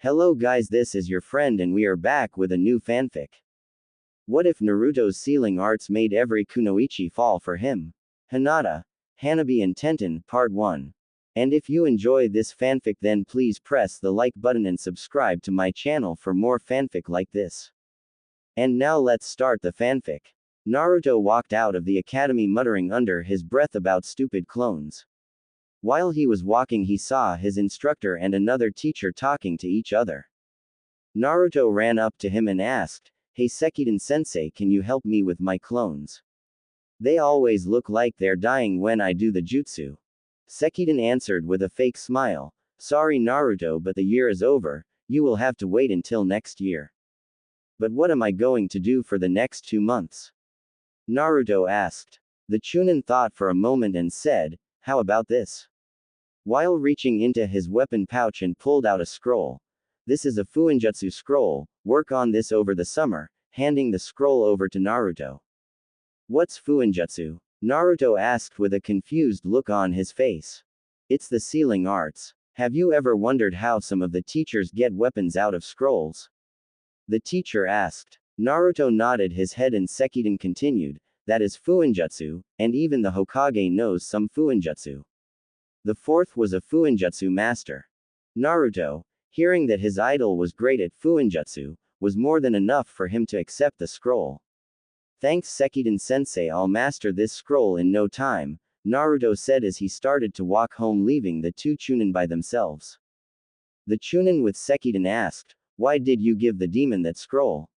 Hello guys, this is your friend and we are back with a new fanfic. What if Naruto's sealing arts made every Kunoichi fall for him? Hinata, Hanabi and Tenten, Part 1. And if you enjoy this fanfic then please press the like button and subscribe to my channel for more fanfic like this. And now let's start the fanfic. Naruto walked out of the academy muttering under his breath about stupid clones. While he was walking he saw his instructor and another teacher talking to each other. Naruto ran up to him and asked, "Hey Sekiden-sensei, can you help me with my clones? They always look like they're dying when I do the jutsu." Sekiden answered with a fake smile, "Sorry Naruto, but the year is over, you will have to wait until next year." "But what am I going to do for the next 2 months?" Naruto asked. The Chunin thought for a moment and said, "How about this?" While reaching into his weapon pouch and pulled out a scroll. "This is a Fuinjutsu scroll, work on this over the summer," handing the scroll over to Naruto. "What's Fuinjutsu?" Naruto asked with a confused look on his face. "It's the sealing arts. Have you ever wondered how some of the teachers get weapons out of scrolls?" The teacher asked. Naruto nodded his head and Sekiden continued, "That is Fuinjutsu, and even the Hokage knows some Fuinjutsu. The fourth was a Fuinjutsu master." Naruto, hearing that his idol was great at Fuinjutsu, was more than enough for him to accept the scroll. "Thanks Sekiden-sensei, I'll master this scroll in no time," Naruto said as he started to walk home leaving the two Chunin by themselves. The Chunin with Sekiden asked, "Why did you give the demon that scroll?"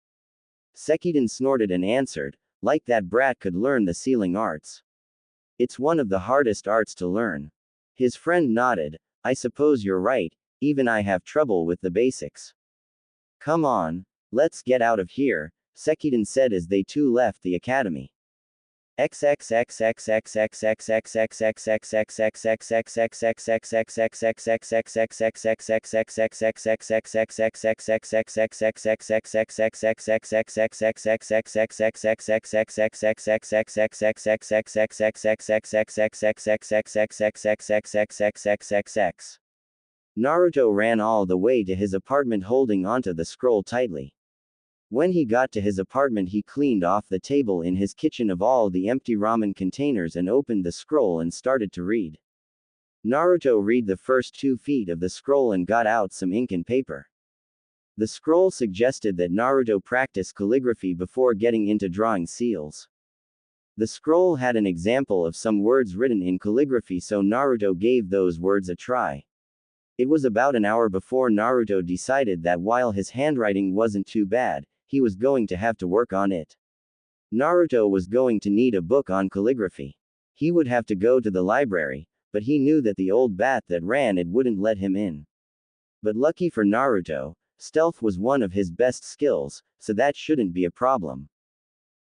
Sekiden snorted and answered, "Like that brat could learn the sealing arts. It's one of the hardest arts to learn." His friend nodded, "I suppose you're right, even I have trouble with the basics." "Come on, let's get out of here," Sekiden said as they two left the academy. Naruto ran all the way to his apartment holding onto the scroll tightly. When he got to his apartment he cleaned off the table in his kitchen of all the empty ramen containers and opened the scroll and started to read. Naruto read the first 2 feet of the scroll and got out some ink and paper. The scroll suggested that Naruto practice calligraphy before getting into drawing seals. The scroll had an example of some words written in calligraphy, so Naruto gave those words a try. It was about an hour before Naruto decided that while his handwriting wasn't too bad, he was going to have to work on it. Naruto was going to need a book on calligraphy. He would have to go to the library, but he knew that the old bat that ran it wouldn't let him in. But lucky for Naruto, stealth was one of his best skills, so that shouldn't be a problem.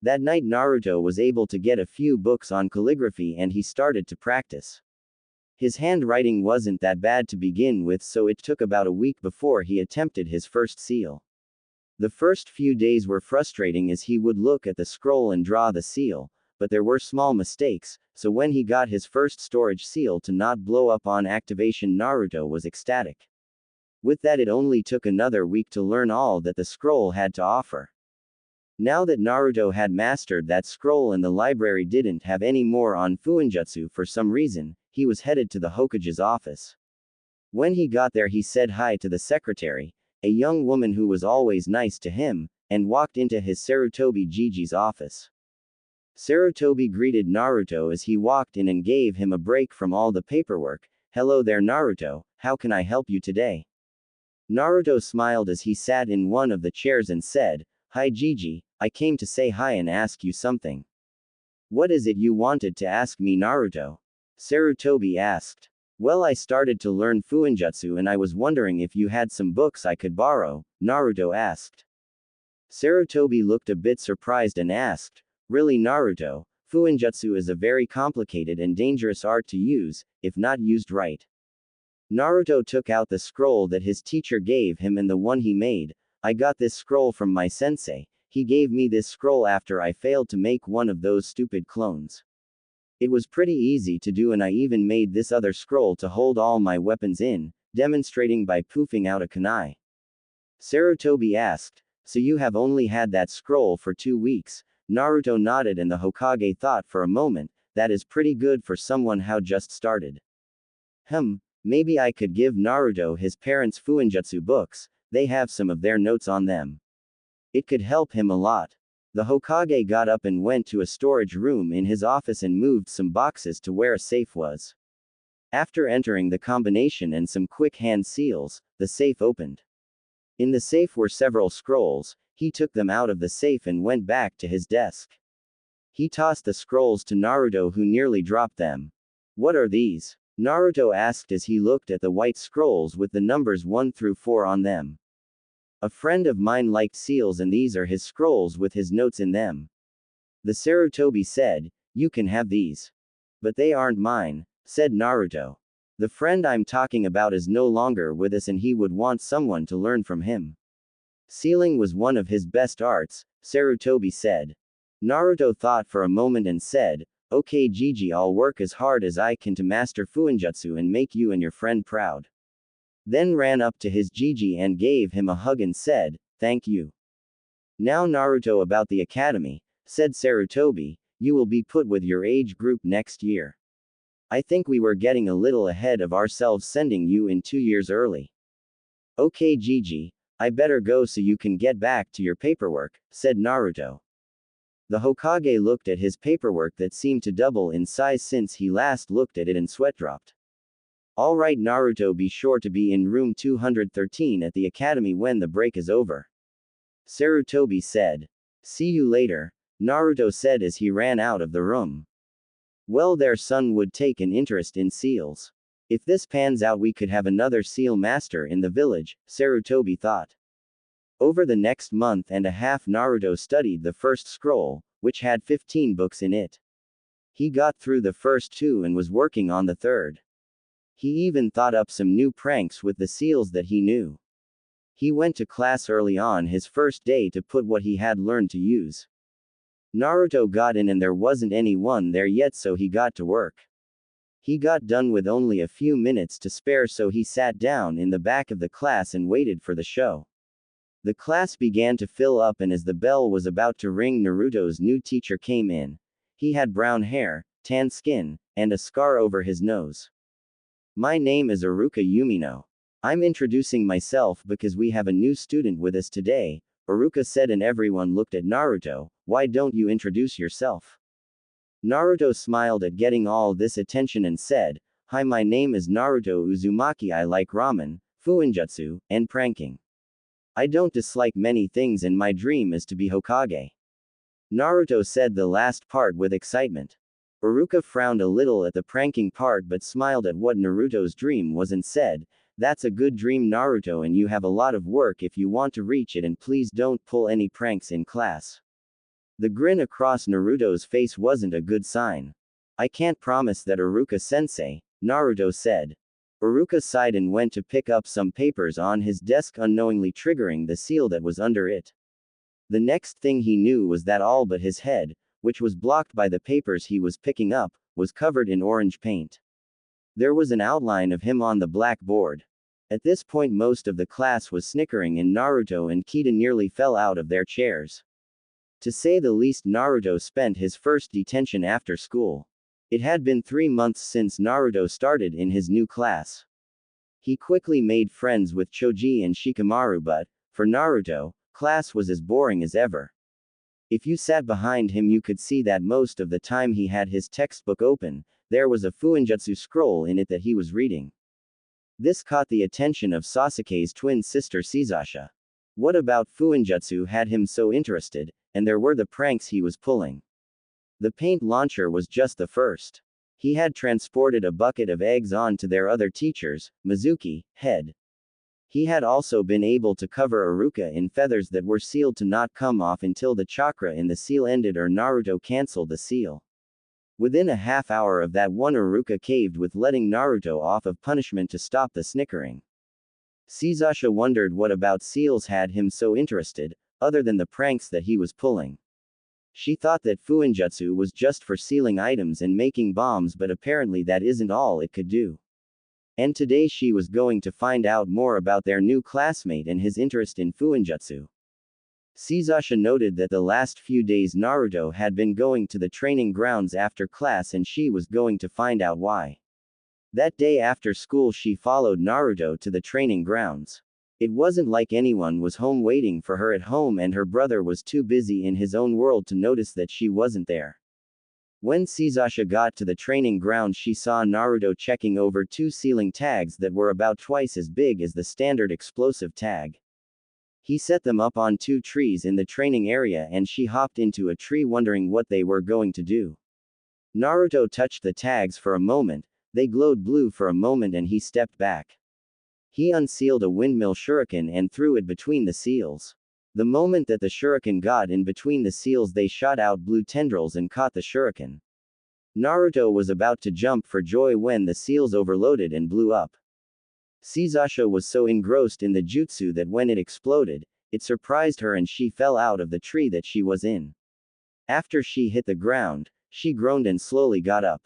That night Naruto was able to get a few books on calligraphy and he started to practice. His handwriting wasn't that bad to begin with, so it took about a week before he attempted his first seal. The first few days were frustrating as he would look at the scroll and draw the seal, but there were small mistakes, so when he got his first storage seal to not blow up on activation Naruto was ecstatic. With that it only took another week to learn all that the scroll had to offer. Now that Naruto had mastered that scroll and the library didn't have any more on Fuinjutsu for some reason, he was headed to the Hokage's office. When he got there he said hi to the secretary, a young woman who was always nice to him, and walked into his Sarutobi Jiji's office. Sarutobi greeted Naruto as he walked in and gave him a break from all the paperwork. "Hello there Naruto, how can I help you today?" Naruto smiled as he sat in one of the chairs and said, "Hi Jiji, I came to say hi and ask you something." "What is it you wanted to ask me Naruto?" Sarutobi asked. "Well, I started to learn Fuinjutsu and I was wondering if you had some books I could borrow," Naruto asked. Sarutobi looked a bit surprised and asked, "Really Naruto, Fuinjutsu is a very complicated and dangerous art to use, if not used right." Naruto took out the scroll that his teacher gave him and the one he made. "I got this scroll from my sensei, he gave me this scroll after I failed to make one of those stupid clones. It was pretty easy to do and I even made this other scroll to hold all my weapons in, demonstrating by poofing out a kunai. Sarutobi asked. So you have only had that scroll for 2 weeks. Naruto nodded and the Hokage thought for a moment, that is pretty good for someone who just started. Maybe I could give Naruto his parents' Fuinjutsu books, they have some of their notes on them. It could help him a lot. The Hokage got up and went to a storage room in his office and moved some boxes to where a safe was. After entering the combination and some quick hand seals, the safe opened. In the safe were several scrolls. He took them out of the safe and went back to his desk. He tossed the scrolls to Naruto, who nearly dropped them. What are these? Naruto asked as he looked at the white scrolls with the numbers 1 through 4 on them. A friend of mine liked seals and these are his scrolls with his notes in them. The Sarutobi said, you can have these. But they aren't mine, said Naruto. The friend I'm talking about is no longer with us and he would want someone to learn from him. Sealing was one of his best arts, Sarutobi said. Naruto thought for a moment and said, okay Gigi, I'll work as hard as I can to master Fuinjutsu and make you and your friend proud. Then ran up to his Gigi and gave him a hug and said, thank you. Now Naruto, about the academy, said Sarutobi, you will be put with your age group next year. I think we were getting a little ahead of ourselves sending you in 2 years early. Okay Gigi, I better go so you can get back to your paperwork, said Naruto. The Hokage looked at his paperwork that seemed to double in size since he last looked at it and sweat dropped. Alright Naruto, be sure to be in room 213 at the academy when the break is over. Sarutobi said. See you later, Naruto said as he ran out of the room. Well, their son would take an interest in seals. If this pans out, we could have another seal master in the village, Sarutobi thought. Over the next month and a half, Naruto studied the first scroll, which had 15 books in it. He got through the first 2 and was working on the third. He even thought up some new pranks with the seals that he knew. He went to class early on his first day to put what he had learned to use. Naruto got in and there wasn't anyone there yet, so he got to work. He got done with only a few minutes to spare, so he sat down in the back of the class and waited for the show. The class began to fill up and as the bell was about to ring, Naruto's new teacher came in. He had brown hair, tan skin, and a scar over his nose. My name is Iruka Yumino. I'm introducing myself because we have a new student with us today, Iruka said, and everyone looked at Naruto. Why don't you introduce yourself? Naruto smiled at getting all this attention and said, hi, my name is Naruto Uzumaki. I like ramen, Fuinjutsu, and pranking. I don't dislike many things and my dream is to be Hokage. Naruto said the last part with excitement. Iruka frowned a little at the pranking part but smiled at what Naruto's dream was and said, that's a good dream Naruto, and you have a lot of work if you want to reach it, and please don't pull any pranks in class. The grin across Naruto's face wasn't a good sign. I can't promise that, Iruka-sensei, Naruto said. Iruka sighed and went to pick up some papers on his desk, unknowingly triggering the seal that was under it. The next thing he knew was that all but his head, which was blocked by the papers he was picking up, was covered in orange paint. There was an outline of him on the blackboard. At this point most of the class was snickering and Naruto and Kita nearly fell out of their chairs. To say the least, Naruto spent his first detention after school. It had been 3 months since Naruto started in his new class. He quickly made friends with Choji and Shikamaru, but, for Naruto, class was as boring as ever. If you sat behind him you could see that most of the time he had his textbook open, there was a Fuinjutsu scroll in it that he was reading. This caught the attention of Sasuke's twin sister Sasasha. What about Fuinjutsu had him so interested, and there were the pranks he was pulling. The paint launcher was just the first. He had transported a bucket of eggs on to their other teacher's, Mizuki, head. He had also been able to cover Iruka in feathers that were sealed to not come off until the chakra in the seal ended or Naruto cancelled the seal. Within a half hour of that, one Iruka caved with letting Naruto off of punishment to stop the snickering. Sasasha wondered what about seals had him so interested, other than the pranks that he was pulling. She thought that Fuinjutsu was just for sealing items and making bombs, but apparently that isn't all it could do. And today she was going to find out more about their new classmate and his interest in Fuinjutsu. Sasha noted that the last few days Naruto had been going to the training grounds after class and she was going to find out why. That day after school she followed Naruto to the training grounds. It wasn't like anyone was home waiting for her at home and her brother was too busy in his own world to notice that she wasn't there. When Sasha got to the training ground she saw Naruto checking over 2 ceiling tags that were about twice as big as the standard explosive tag. He set them up on 2 trees in the training area and she hopped into a tree wondering what they were going to do. Naruto touched the tags for a moment, they glowed blue for a moment and he stepped back. He unsealed a windmill shuriken and threw it between the seals. The moment that the shuriken got in between the seals they shot out blue tendrils and caught the shuriken. Naruto was about to jump for joy when the seals overloaded and blew up. Sasha was so engrossed in the jutsu that when it exploded, it surprised her and she fell out of the tree that she was in. After she hit the ground, she groaned and slowly got up.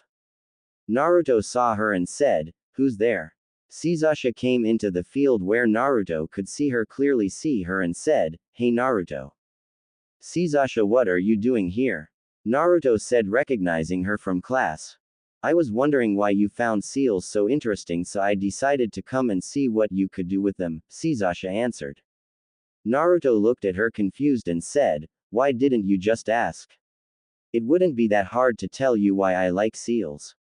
Naruto saw her and said, "Who's there?" Sasha came into the field where Naruto could see her clearly see her and said, "Hey Naruto." "Sasha, what are you doing here?" Naruto said, recognizing her from class. "I was wondering why you found seals so interesting, so I decided to come and see what you could do with them," Sasha answered. Naruto looked at her confused and said, "Why didn't you just ask? It wouldn't be that hard to tell you why I like seals."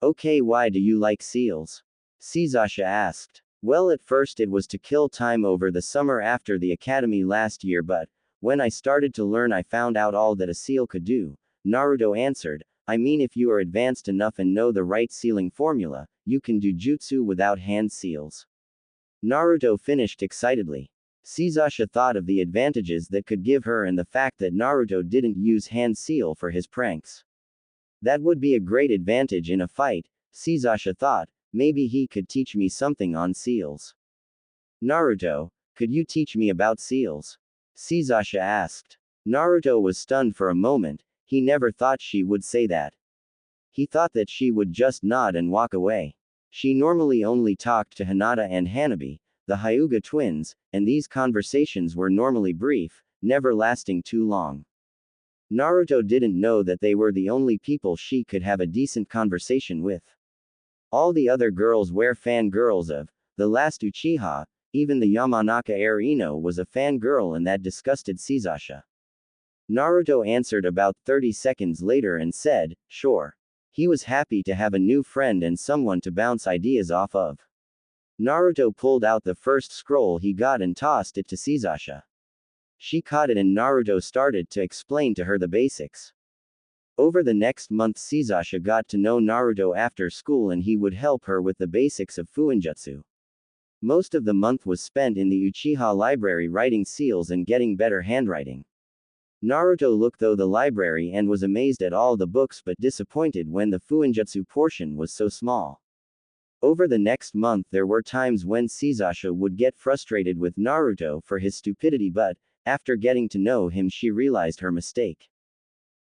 "Okay, why do you like seals?" Sasha asked. "Well, at first it was to kill time over the summer after the academy last year, but when I started to learn I found out all that a seal could do," Naruto answered. "I mean, if you are advanced enough and know the right sealing formula, you can do jutsu without hand seals." Naruto finished excitedly. Sasha thought of the advantages that could give her and the fact that Naruto didn't use hand seal for his pranks. That would be a great advantage in a fight, Sasha thought. Maybe he could teach me something on seals. "Naruto, could you teach me about seals?" Sasha asked. Naruto was stunned for a moment, he never thought she would say that. He thought that she would just nod and walk away. She normally only talked to Hinata and Hanabi, the Hyuga twins, and these conversations were normally brief, never lasting too long. Naruto didn't know that they were the only people she could have a decent conversation with. All the other girls were fangirls of the last Uchiha, even the Yamanaka heir Ino was a fangirl and that disgusted Sasha. Naruto answered about 30 seconds later and said, "Sure." He was happy to have a new friend and someone to bounce ideas off of. Naruto pulled out the first scroll he got and tossed it to Sasha. She caught it and Naruto started to explain to her the basics. Over the next month Sasha got to know Naruto after school and he would help her with the basics of Fuinjutsu. Most of the month was spent in the Uchiha library writing seals and getting better handwriting. Naruto looked through the library and was amazed at all the books but disappointed when the Fuinjutsu portion was so small. Over the next month there were times when Sasha would get frustrated with Naruto for his stupidity, but after getting to know him she realized her mistake.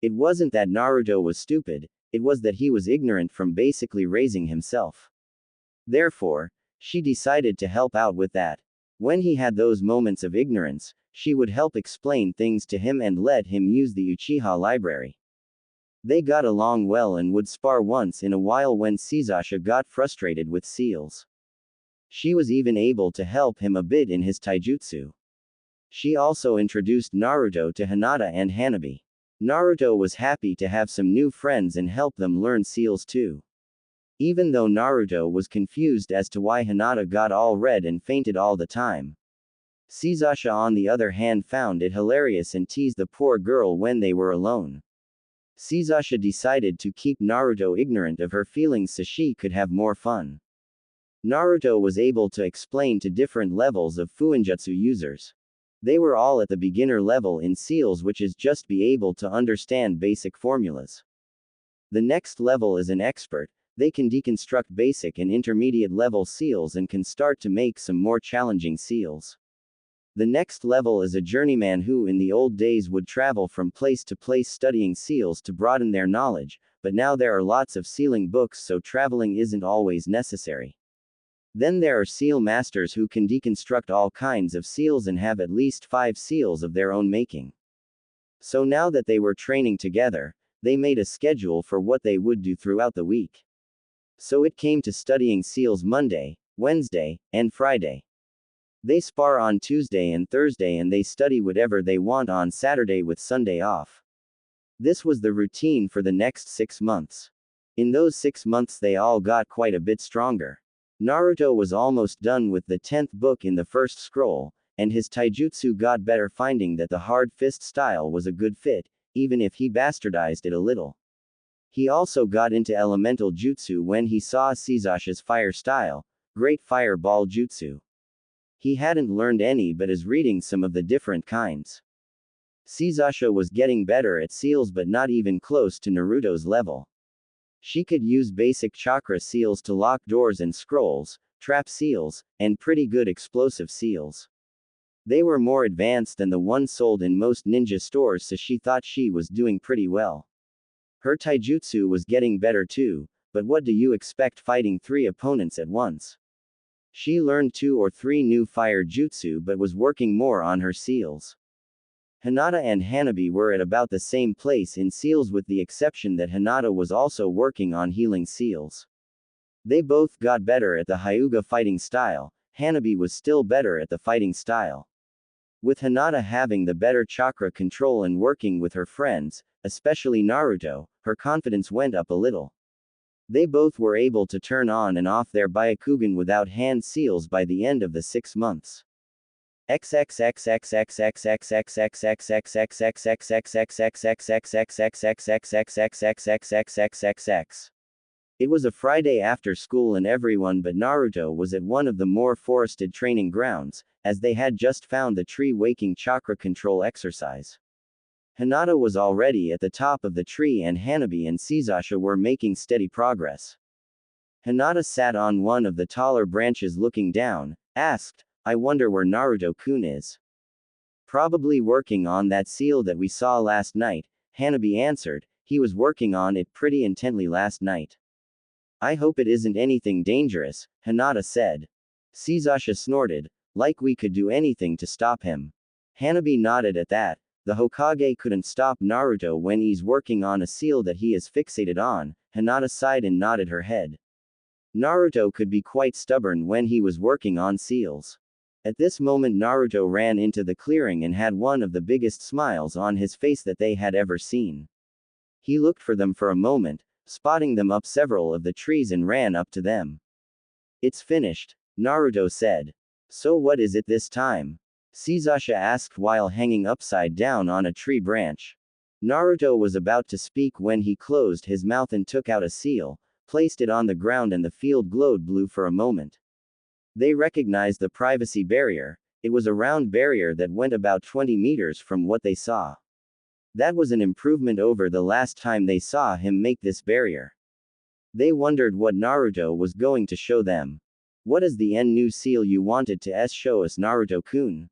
It wasn't that Naruto was stupid, it was that he was ignorant from basically raising himself. Therefore, she decided to help out with that. When he had those moments of ignorance, she would help explain things to him and let him use the Uchiha library. They got along well and would spar once in a while when Sasha got frustrated with seals. She was even able to help him a bit in his taijutsu. She also introduced Naruto to Hinata and Hanabi. Naruto was happy to have some new friends and help them learn seals too. Even though Naruto was confused as to why Hinata got all red and fainted all the time. Sasha on the other hand found it hilarious and teased the poor girl when they were alone. Sasha decided to keep Naruto ignorant of her feelings so she could have more fun. Naruto was able to explain to different levels of Fuinjutsu users. They were all at the beginner level in seals, which is just be able to understand basic formulas. The next level is an expert. They can deconstruct basic and intermediate level seals and can start to make some more challenging seals. The next level is a journeyman who in the old days would travel from place to place studying seals to broaden their knowledge, but now there are lots of sealing books so traveling isn't always necessary. Then there are seal masters who can deconstruct all kinds of seals and have at least 5 seals of their own making. So now that they were training together, they made a schedule for what they would do throughout the week. So it came to studying seals Monday, Wednesday, and Friday. They spar on Tuesday and Thursday and they study whatever they want on Saturday with Sunday off. This was the routine for the next 6 months. In those 6 months they all got quite a bit stronger. Naruto was almost done with the 10th book in the first scroll, and his taijutsu got better, finding that the hard fist style was a good fit, even if he bastardized it a little. He also got into elemental jutsu when he saw Sasasha's fire style, Great Fireball Jutsu. He hadn't learned any but is reading some of the different kinds. Sasasha was getting better at seals but not even close to Naruto's level. She could use basic chakra seals to lock doors and scrolls, trap seals, and pretty good explosive seals. They were more advanced than the ones sold in most ninja stores, so she thought she was doing pretty well. Her taijutsu was getting better too, but what do you expect fighting 3 opponents at once? She learned 2 or 3 new fire jutsu but was working more on her seals. Hinata and Hanabi were at about the same place in seals, with the exception that Hinata was also working on healing seals. They both got better at the Hyuga fighting style. Hanabi was still better at the fighting style. With Hinata having the better chakra control and working with her friends, especially Naruto, her confidence went up a little. They both were able to turn on and off their Byakugan without hand seals by the end of the 6 months. It was a Friday after school and everyone but Naruto was at one of the more forested training grounds, as they had just found the tree waking chakra control exercise. Hinata was already at the top of the tree and Hanabi and Sasasha were making steady progress. Hinata sat on one of the taller branches looking down, asked, "I wonder where Naruto-kun is." "Probably working on that seal that we saw last night," Hanabi answered. "He was working on it pretty intently last night." "I hope it isn't anything dangerous," Hinata said. Sasasha snorted, "Like we could do anything to stop him." Hanabi nodded at that. "The Hokage couldn't stop Naruto when he's working on a seal that he is fixated on." Hinata sighed and nodded her head. Naruto could be quite stubborn when he was working on seals. At this moment Naruto ran into the clearing and had one of the biggest smiles on his face that they had ever seen. He looked for them for a moment, spotting them up several of the trees and ran up to them. "It's finished," Naruto said. "So what is it this time?" Sasasha asked while hanging upside down on a tree branch. Naruto was about to speak when he closed his mouth and took out a seal, placed it on the ground, and the field glowed blue for a moment. They recognized the privacy barrier. It was a round barrier that went about 20 meters from what they saw. That was an improvement over the last time they saw him make this barrier. They wondered what Naruto was going to show them. "What is the new seal you wanted to show us, Naruto-kun?"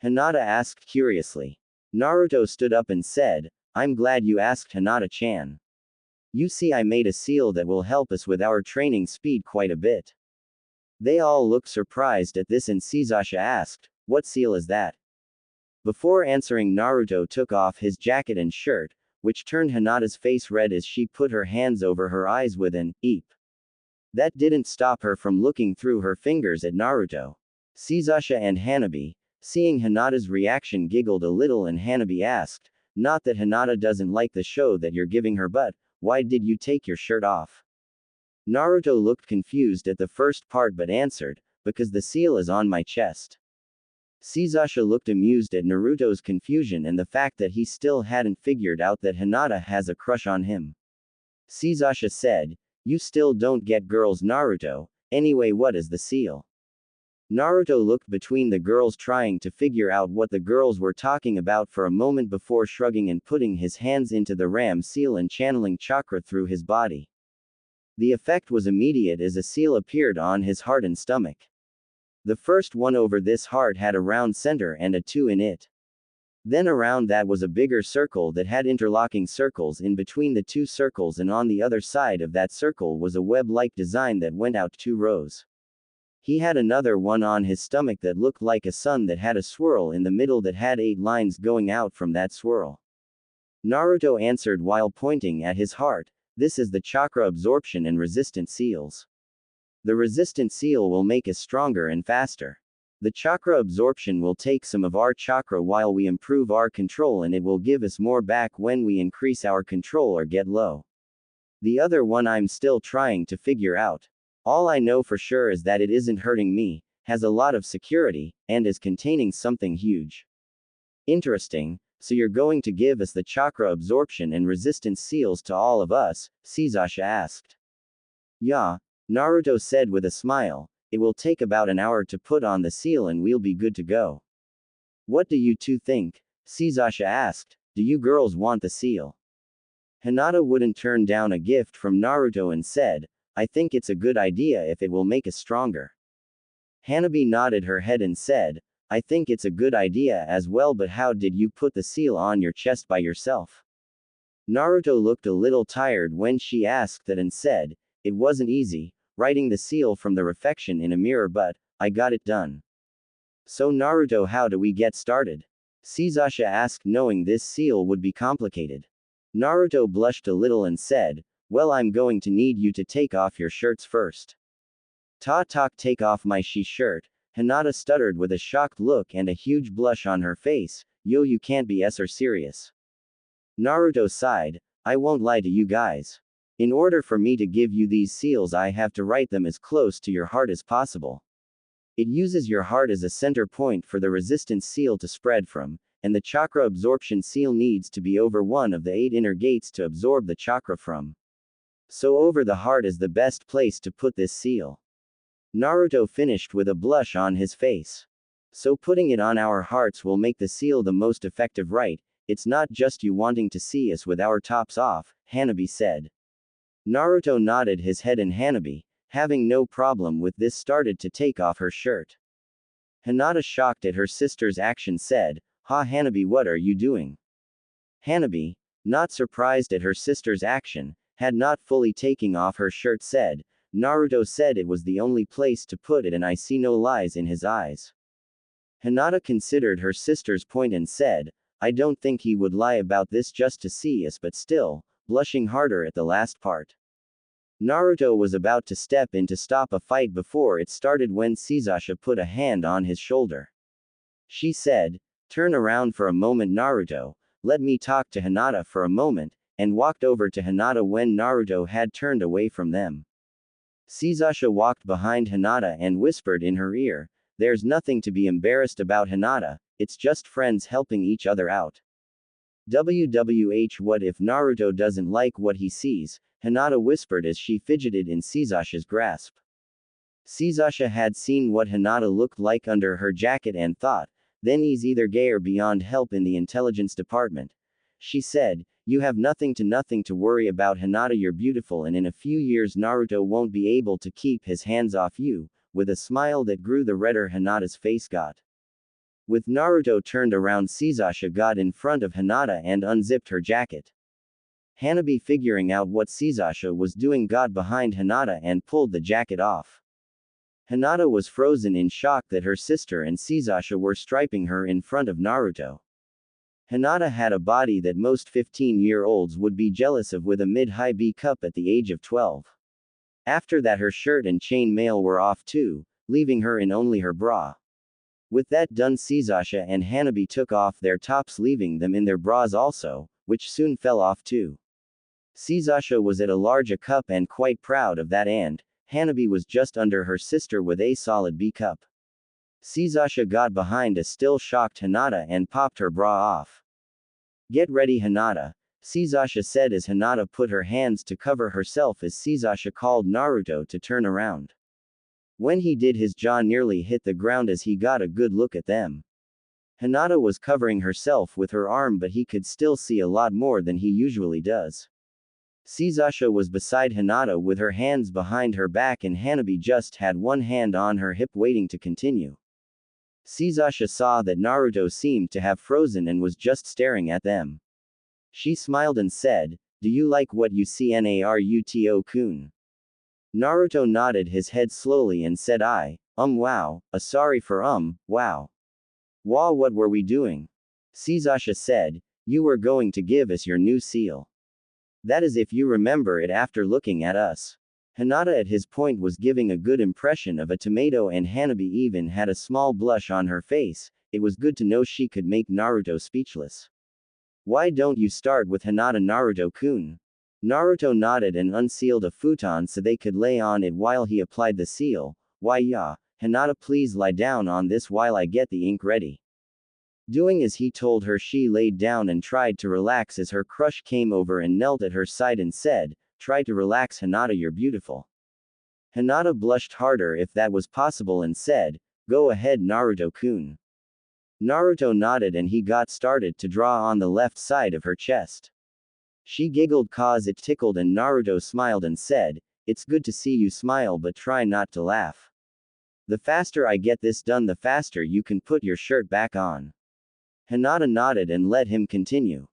Hinata asked curiously. Naruto stood up and said, "I'm glad you asked, Hinata-chan. You see, I made a seal that will help us with our training speed quite a bit." They all looked surprised at this and Sasasha asked, "What seal is that?" Before answering, Naruto took off his jacket and shirt, which turned Hinata's face red as she put her hands over her eyes with an "eep." That didn't stop her from looking through her fingers at Naruto. Sasasha and Hanabi, seeing Hinata's reaction, giggled a little and Hanabi asked, "Not that Hinata doesn't like the show that you're giving her, but why did you take your shirt off?" Naruto looked confused at the first part but answered, "Because the seal is on my chest." Sasasha looked amused at Naruto's confusion and the fact that he still hadn't figured out that Hinata has a crush on him. Sasasha said, "You still don't get girls, Naruto. Anyway, what is the seal?" Naruto looked between the girls, trying to figure out what the girls were talking about for a moment before shrugging and putting his hands into the ram seal and channeling chakra through his body. The effect was immediate as a seal appeared on his heart and stomach. The first one over this heart had a round center and a 2 in it. Then around that was a bigger circle that had interlocking circles in between the 2 circles, and on the other side of that circle was a web-like design that went out 2 rows. He had another one on his stomach that looked like a sun that had a swirl in the middle that had 8 lines going out from that swirl. Naruto answered while pointing at his heart, "This is the chakra absorption and resistant seals. The resistant seal will make us stronger and faster. The chakra absorption will take some of our chakra while we improve our control, and it will give us more back when we increase our control or get low. The other one I'm still trying to figure out. All I know for sure is that it isn't hurting me, has a lot of security, and is containing something huge." "Interesting, so you're going to give us the chakra absorption and resistance seals to all of us?" Sasha asked. "Yeah," Naruto said with a smile, "it will take about an hour to put on the seal and we'll be good to go." "What do you two think?" Sasha asked. "Do you girls want the seal?" Hinata wouldn't turn down a gift from Naruto and said, "I think it's a good idea if it will make us stronger." Hanabi nodded her head and said, "I think it's a good idea as well, but how did you put the seal on your chest by yourself?" Naruto looked a little tired when she asked that and said, "It wasn't easy, writing the seal from the reflection in a mirror, but I got it done." "So Naruto, how do we get started?" Sasha asked, knowing this seal would be complicated. Naruto blushed a little and said, "Well, I'm going to need you to take off your shirts first." Take off my shirt," Hinata stuttered with a shocked look and a huge blush on her face. "Yo, you can't be serious." Naruto sighed, "I won't lie to you guys. In order for me to give you these seals, I have to write them as close to your heart as possible. It uses your heart as a center point for the resistance seal to spread from, and the chakra absorption seal needs to be over one of the 8 inner gates to absorb the chakra from. So over the heart is the best place to put this seal." Naruto finished with a blush on his face. "So putting it on our hearts will make the seal the most effective, right? It's not just you wanting to see us with our tops off," Hanabi said. Naruto nodded his head and Hanabi, having no problem with this, started to take off her shirt. Hinata, shocked at her sister's action, said, "Ha Hanabi, what are you doing?" Hanabi, not surprised at her sister's action, had not fully taken off her shirt, said, "Naruto said it was the only place to put it and I see no lies in his eyes." Hinata considered her sister's point and said, "I don't think he would lie about this just to see us, but still," blushing harder at the last part. Naruto was about to step in to stop a fight before it started when Sasha put a hand on his shoulder. She said, "Turn around for a moment, Naruto, let me talk to Hinata for a moment," and walked over to Hinata when Naruto had turned away from them. Sasha walked behind Hinata and whispered in her ear, "There's nothing to be embarrassed about, Hinata, it's just friends helping each other out." What if Naruto doesn't like what he sees? Hinata whispered as she fidgeted in Sasha's grasp. Sasha had seen what Hinata looked like under her jacket and thought, then he's either gay or beyond help in the intelligence department. She said, "You have nothing to worry about, Hinata, you're beautiful, and in a few years Naruto won't be able to keep his hands off you," with a smile that grew the redder Hinata's face got. With Naruto turned around, Sasha got in front of Hinata and unzipped her jacket. Hanabi, figuring out what Sasha was doing, got behind Hinata and pulled the jacket off. Hinata was frozen in shock that her sister and Sasha were striping her in front of Naruto. Hinata had a body that most 15-year-olds would be jealous of, with a mid-high B cup at the age of 12. After that, her shirt and chain mail were off too, leaving her in only her bra. With that done, Sasha and Hanabi took off their tops, leaving them in their bras also, which soon fell off too. Sasha was at a large A cup and quite proud of that, and Hanabi was just under her sister with a solid B cup. Sasha got behind a still shocked Hinata and popped her bra off. "Get ready, Hinata," Sasha said as Hinata put her hands to cover herself as Sasha called Naruto to turn around. When he did, his jaw nearly hit the ground as he got a good look at them. Hinata was covering herself with her arm, but he could still see a lot more than he usually does. Sasha was beside Hinata with her hands behind her back, and Hanabi just had one hand on her hip waiting to continue. Sasha saw that Naruto seemed to have frozen and was just staring at them. She smiled and said, "Do you like what you see, Naruto-kun?" Naruto nodded his head slowly and said, Wow, sorry for wow. Wow, what were we doing? Sizasha said, you were going to give us your new seal. That is if you remember it after looking at us. Hinata at his point was giving a good impression of a tomato and Hanabi even had a small blush on her face. It was good to know she could make Naruto speechless. Why don't you start with Hinata, Naruto-kun? Naruto nodded and unsealed a futon so they could lay on it while he applied the seal. Why yeah, Hinata, please lie down on this while I get the ink ready. Doing as he told her, she laid down and tried to relax as her crush came over and knelt at her side and said, try to relax, Hinata, you're beautiful. Hinata blushed harder if that was possible and said, go ahead, Naruto-kun. Naruto nodded and he got started to draw on the left side of her chest. She giggled cause it tickled and Naruto smiled and said, it's good to see you smile but try not to laugh. The faster I get this done the faster you can put your shirt back on. Hinata nodded and let him continue.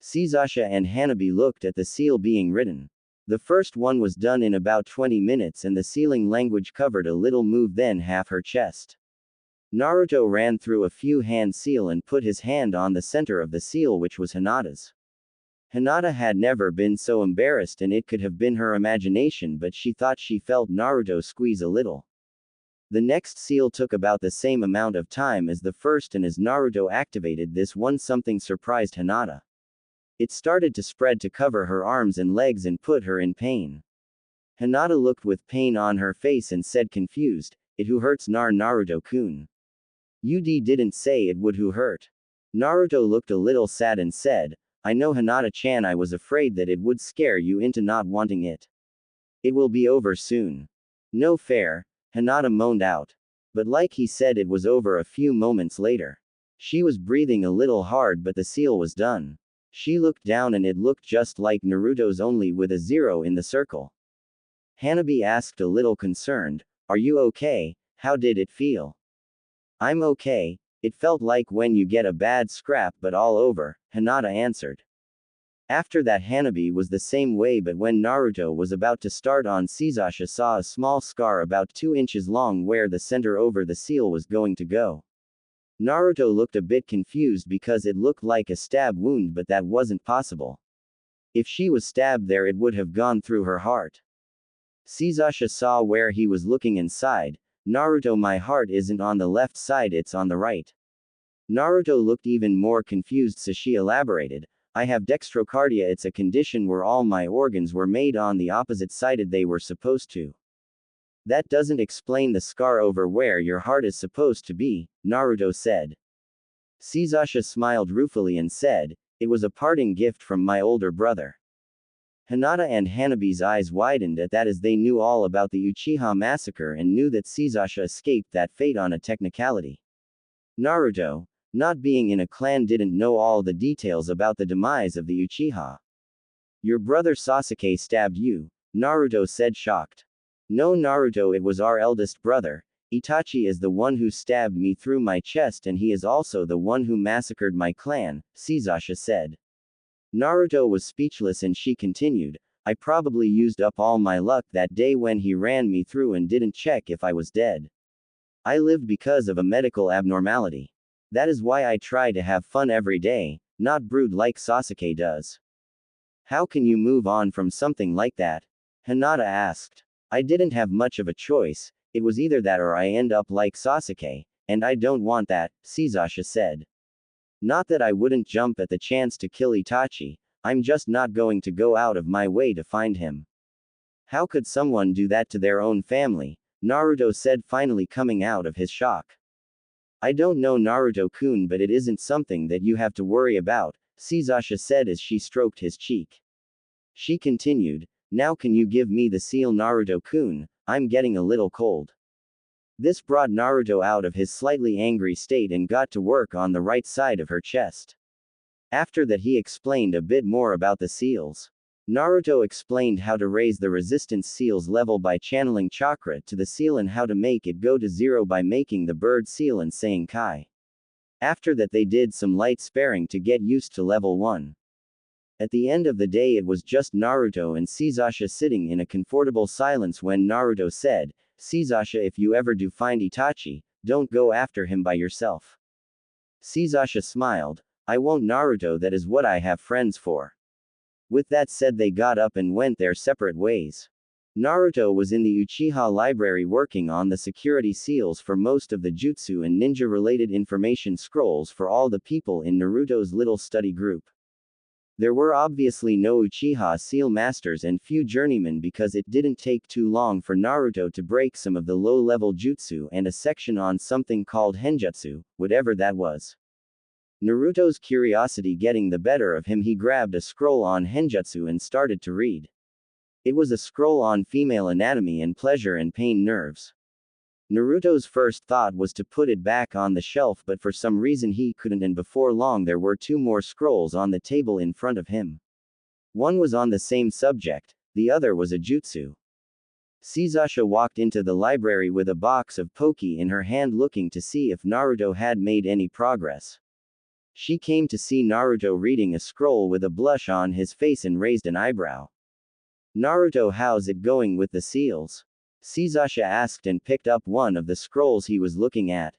Sizasha and Hanabi looked at the seal being written. The first one was done in about 20 minutes and the sealing language covered a little move then half her chest. Naruto ran through a few hand seal and put his hand on the center of the seal which was Hinata's. Hinata had never been so embarrassed and it could have been her imagination but she thought she felt Naruto squeeze a little. The next seal took about the same amount of time as the first and as Naruto activated this one something surprised Hinata. It started to spread to cover her arms and legs and put her in pain. Hinata looked with pain on her face and said confused, it who hurts Naruto-kun. UD didn't say it would who hurt. Naruto looked a little sad and said, I know Hinata-chan, I was afraid that it would scare you into not wanting it. It will be over soon. No fair. Hinata moaned out. But like he said, it was over a few moments later. She was breathing a little hard but the seal was done. She looked down and it looked just like Naruto's only with a 0 in the circle. Hanabi asked a little concerned, are you okay? How did it feel? I'm okay. It felt like when you get a bad scrap but all over, Hinata answered. After that Hanabi was the same way but when Naruto was about to start on Sizasha saw a small scar about 2 inches long where the center over the seal was going to go. Naruto looked a bit confused because it looked like a stab wound but that wasn't possible. If she was stabbed there it would have gone through her heart. Sizasha saw where he was looking and sighed, Naruto, my heart isn't on the left side, it's on the right. Naruto looked even more confused so she elaborated, I have dextrocardia, it's a condition where all my organs were made on the opposite sided they were supposed to. That doesn't explain the scar over where your heart is supposed to be, Naruto said. Sizasha smiled ruefully and said, it was a parting gift from my older brother. Hinata and Hanabi's eyes widened at that as they knew all about the Uchiha massacre and knew that Sizasha escaped that fate on a technicality. Naruto, not being in a clan, didn't know all the details about the demise of the Uchiha. Your brother Sasuke stabbed you, Naruto said shocked. No Naruto, it was our eldest brother. Itachi is the one who stabbed me through my chest and he is also the one who massacred my clan, Sizasha said. Naruto was speechless and she continued, I probably used up all my luck that day when he ran me through and didn't check if I was dead. I lived because of a medical abnormality. That is why I try to have fun every day, not brood like Sasuke does. How can you move on from something like that? Hinata asked. I didn't have much of a choice, it was either that or I end up like Sasuke, and I don't want that, Sizasha said. Not that I wouldn't jump at the chance to kill Itachi, I'm just not going to go out of my way to find him. How could someone do that to their own family? Naruto said, finally coming out of his shock. I don't know, Naruto-kun, but it isn't something that you have to worry about, Sizasha said as she stroked his cheek. She continued, now can you give me the seal, Naruto-kun, I'm getting a little cold. This brought Naruto out of his slightly angry state and got to work on the right side of her chest. After that he explained a bit more about the seals. Naruto explained how to raise the resistance seal's level by channeling chakra to the seal and how to make it go to 0 by making the bird seal and saying Kai. After that they did some light sparring to get used to level 1. At the end of the day it was just Naruto and Sizasha sitting in a comfortable silence when Naruto said, "Sasha, if you ever do find Itachi, don't go after him by yourself." Sasha smiled. "I won't, Naruto, that is what I have friends for." With that said, they got up and went their separate ways. Naruto was in the Uchiha library working on the security seals for most of the jutsu and ninja-related information scrolls for all the people in Naruto's little study group. There were obviously no Uchiha seal masters and few journeymen because it didn't take too long for Naruto to break some of the low-level jutsu and a section on something called henjutsu, whatever that was. Naruto's curiosity getting the better of him, he grabbed a scroll on henjutsu and started to read. It was a scroll on female anatomy and pleasure and pain nerves. Naruto's first thought was to put it back on the shelf, but for some reason he couldn't, and before long there were two more scrolls on the table in front of him. One was on the same subject, the other was a jutsu. Sasha walked into the library with a box of poke in her hand, looking to see if Naruto had made any progress. She came to see Naruto reading a scroll with a blush on his face and raised an eyebrow. "Naruto, how's it going with the seals?" Sasha asked and picked up one of the scrolls he was looking at.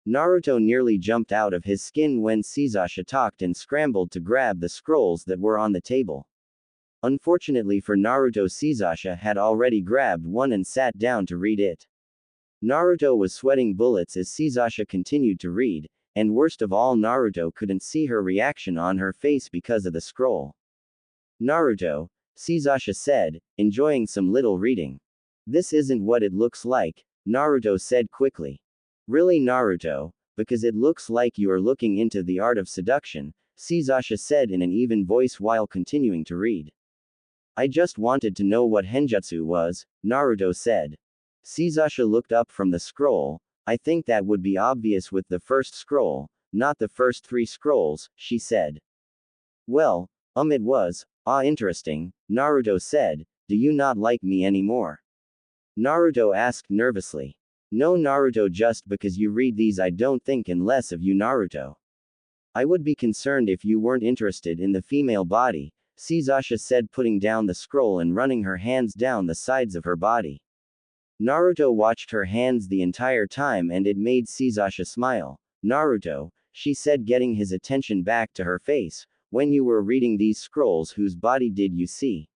Naruto nearly jumped out of his skin when Sasha talked and scrambled to grab the scrolls that were on the table. Unfortunately for Naruto, Sasha had already grabbed one and sat down to read it. Naruto was sweating bullets as Sasha continued to read, and worst of all, Naruto couldn't see her reaction on her face because of the scroll. "Naruto," Sasha said, enjoying some little reading. "This isn't what it looks like," Naruto said quickly. "Really, Naruto? Because it looks like you're looking into the art of seduction," Sasha said in an even voice while continuing to read. "I just wanted to know what henjutsu was," Naruto said. Sasha looked up from the scroll. "I think that would be obvious with the first scroll, not the first three scrolls," she said. "Well, it was. Interesting," Naruto said. "Do you not like me anymore?" Naruto asked nervously. "No, Naruto, just because you read these I don't think less of you, Naruto. I would be concerned if you weren't interested in the female body," Sasha said, putting down the scroll and running her hands down the sides of her body. Naruto watched her hands the entire time and it made Sasha smile. "Naruto," she said, getting his attention back to her face, "when you were reading these scrolls, whose body did you see?"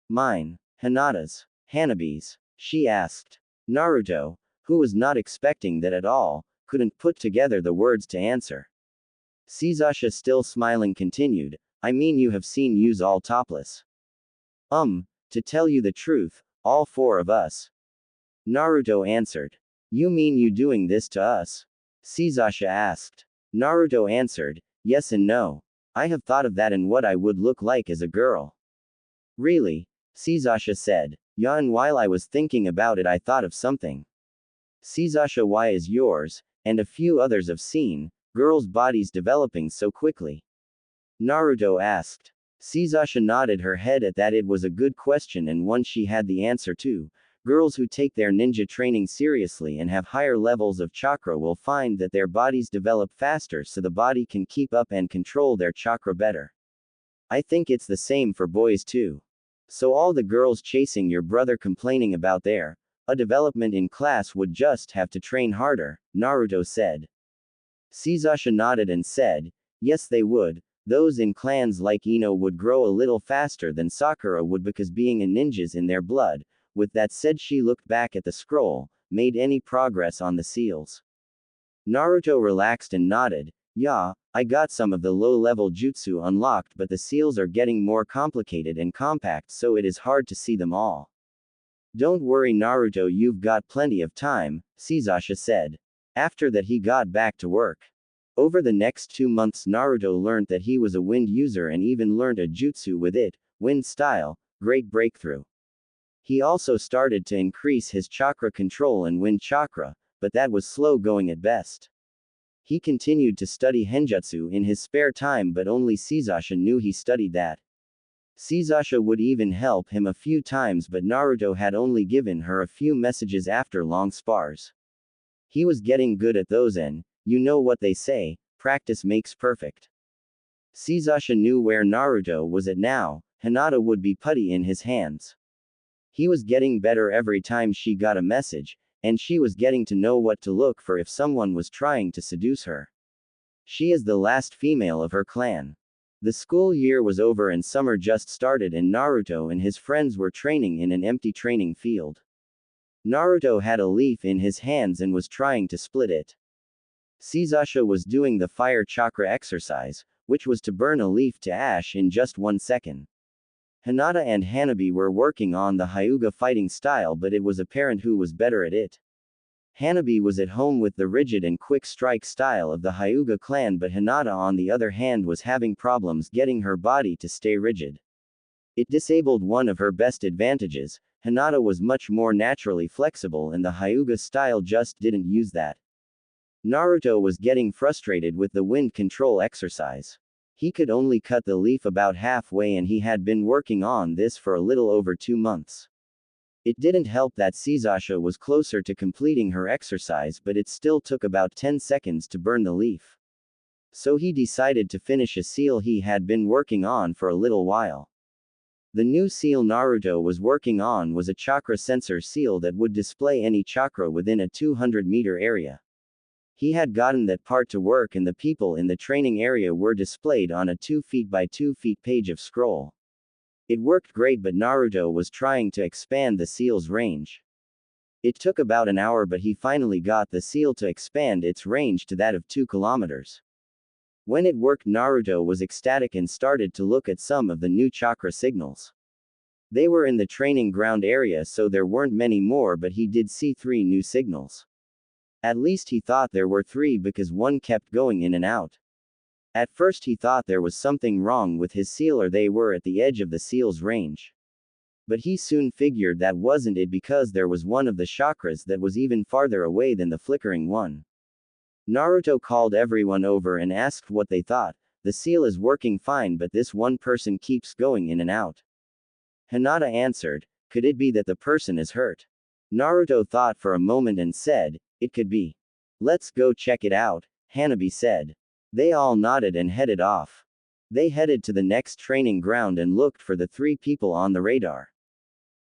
"Mine. Hinata's. Hanabi's," she asked. Naruto, who was not expecting that at all, couldn't put together the words to answer. Sasha, still smiling, continued, "I mean, you have seen yous all topless." To tell you the truth, all four of us," Naruto answered. "You mean you doing this to us?" Sasha asked. Naruto answered, "Yes and no. I have thought of that and what I would look like as a girl." "Really?" Sasha said. "Yeah, and while I was thinking about it I thought of something." Sasha, why is yours, and a few others have seen, girls' bodies developing so quickly? Naruto asked. Sasha nodded her head at that. It was a good question and one she had the answer to. Girls who take their ninja training seriously and have higher levels of chakra will find that their bodies develop faster so the body can keep up and control their chakra better. I think it's the same for boys too. So all the girls chasing your brother complaining about their development in class would just have to train harder, Naruto said. Sasha nodded and said, yes they would. Those in clans like Ino would grow a little faster than Sakura would because being a ninja's in their blood. With that said, she looked back at the scroll. Made any progress on the seals? Naruto relaxed and nodded. Yeah, I got some of the low-level jutsu unlocked, but the seals are getting more complicated and compact, so it is hard to see them all. Don't worry Naruto, you've got plenty of time, Sasha said. After that he got back to work. Over the next 2 months Naruto learned that he was a wind user and even learned a jutsu with it, wind style, great breakthrough. He also started to increase his chakra control and wind chakra, but that was slow going at best. He continued to study henjutsu in his spare time, but only Sasha knew he studied that. Sasha would even help him a few times, but Naruto had only given her a few messages after long spars. He was getting good at those and, you know what they say, practice makes perfect. Sasha knew where Naruto was at now. Hinata would be putty in his hands. He was getting better every time she got a message, and she was getting to know what to look for if someone was trying to seduce her. She is the last female of her clan. The school year was over and summer just started, and Naruto and his friends were training in an empty training field. Naruto had a leaf in his hands and was trying to split it. Shisasha was doing the fire chakra exercise, which was to burn a leaf to ash in just 1 second. Hinata and Hanabi were working on the Hyuga fighting style, but it was apparent who was better at it. Hanabi was at home with the rigid and quick strike style of the Hyuga clan, but Hinata on the other hand was having problems getting her body to stay rigid. It disabled one of her best advantages. Hinata was much more naturally flexible and the Hyuga style just didn't use that. Naruto was getting frustrated with the wind control exercise. He could only cut the leaf about halfway and he had been working on this for a little over 2 months. It didn't help that Shisasha was closer to completing her exercise, but it still took about 10 seconds to burn the leaf. So he decided to finish a seal he had been working on for a little while. The new seal Naruto was working on was a chakra sensor seal that would display any chakra within a 200-meter area. He had gotten that part to work and the people in the training area were displayed on a 2 feet by 2 feet page of scroll. It worked great, but Naruto was trying to expand the seal's range. It took about an hour, but he finally got the seal to expand its range to that of 2 kilometers. When it worked, Naruto was ecstatic and started to look at some of the new chakra signals. They were in the training ground area, so there weren't many more, but he did see 3 new signals. At least he thought there were 3 because one kept going in and out. At first he thought there was something wrong with his seal, or they were at the edge of the seal's range. But he soon figured that wasn't it, because there was one of the chakras that was even farther away than the flickering one. Naruto called everyone over and asked what they thought. The seal is working fine, but this one person keeps going in and out. Hinata answered, could it be that the person is hurt? Naruto thought for a moment and said, it could be. Let's go check it out, Hanabi said. They all nodded and headed off. They headed to the next training ground and looked for the 3 people on the radar.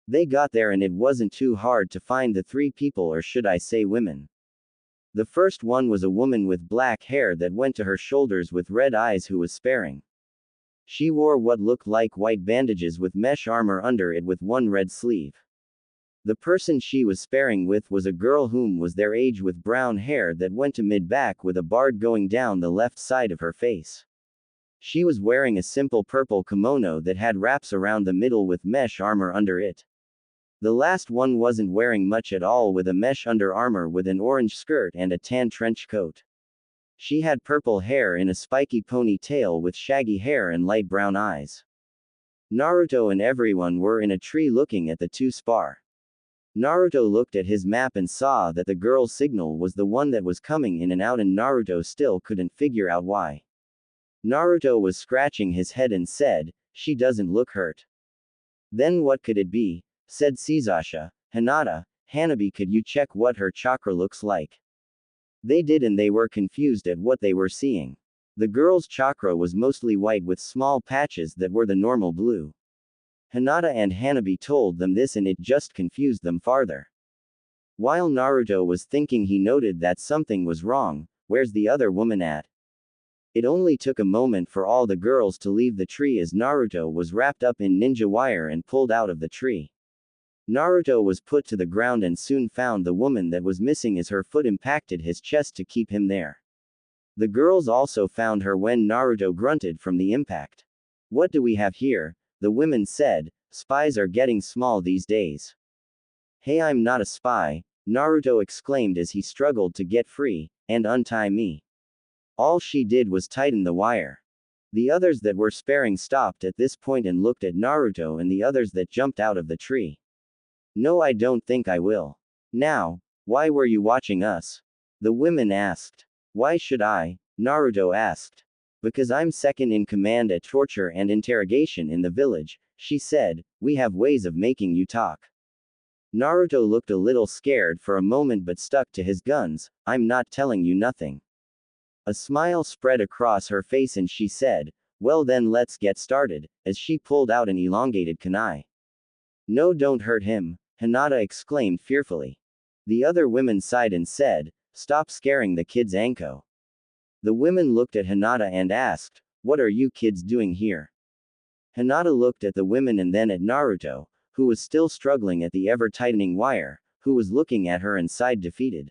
They got there and it wasn't too hard to find the 3 people, or should I say women. The first one was a woman with black hair that went to her shoulders with red eyes who was sparring. She wore what looked like white bandages with mesh armor under it with one red sleeve. The person she was sparring with was a girl whom was their age with brown hair that went to mid-back with a bard going down the left side of her face. She was wearing a simple purple kimono that had wraps around the middle with mesh armor under it. The last one wasn't wearing much at all, with a mesh under armor with an orange skirt and a tan trench coat. She had purple hair in a spiky ponytail with shaggy hair and light brown eyes. Naruto and everyone were in a tree looking at the 2 spar. Naruto looked at his map and saw that the girl's signal was the one that was coming in and out, and Naruto still couldn't figure out why. Naruto was scratching his head and said, she doesn't look hurt. Then what could it be? Said Shisasha. Hinata, Hanabi, could you check what her chakra looks like? They did, and they were confused at what they were seeing. The girl's chakra was mostly white with small patches that were the normal blue. Hinata and Hanabi told them this and it just confused them farther. While Naruto was thinking, he noted that something was wrong. Where's the other woman at? It only took a moment for all the girls to leave the tree as Naruto was wrapped up in ninja wire and pulled out of the tree. Naruto was put to the ground and soon found the woman that was missing as her foot impacted his chest to keep him there. The girls also found her when Naruto grunted from the impact. What do we have here? The women said, spies are getting small these days. Hey, I'm not a spy, Naruto exclaimed as he struggled to get free and untie me. All she did was tighten the wire. The others that were sparring stopped at this point and looked at Naruto and the others that jumped out of the tree. No, I don't think I will. Now, why were you watching us? The women asked. Why should I? Naruto asked. Because I'm second in command at torture and interrogation in the village, she said. We have ways of making you talk. Naruto looked a little scared for a moment but stuck to his guns. I'm not telling you nothing. A smile spread across her face and she said, well then let's get started, as she pulled out an elongated kunai. No, don't hurt him, Hinata exclaimed fearfully. The other women sighed and said, stop scaring the kids, Anko. The women looked at Hinata and asked, what are you kids doing here? Hinata looked at the women and then at Naruto, who was still struggling at the ever-tightening wire, who was looking at her and sighed defeated.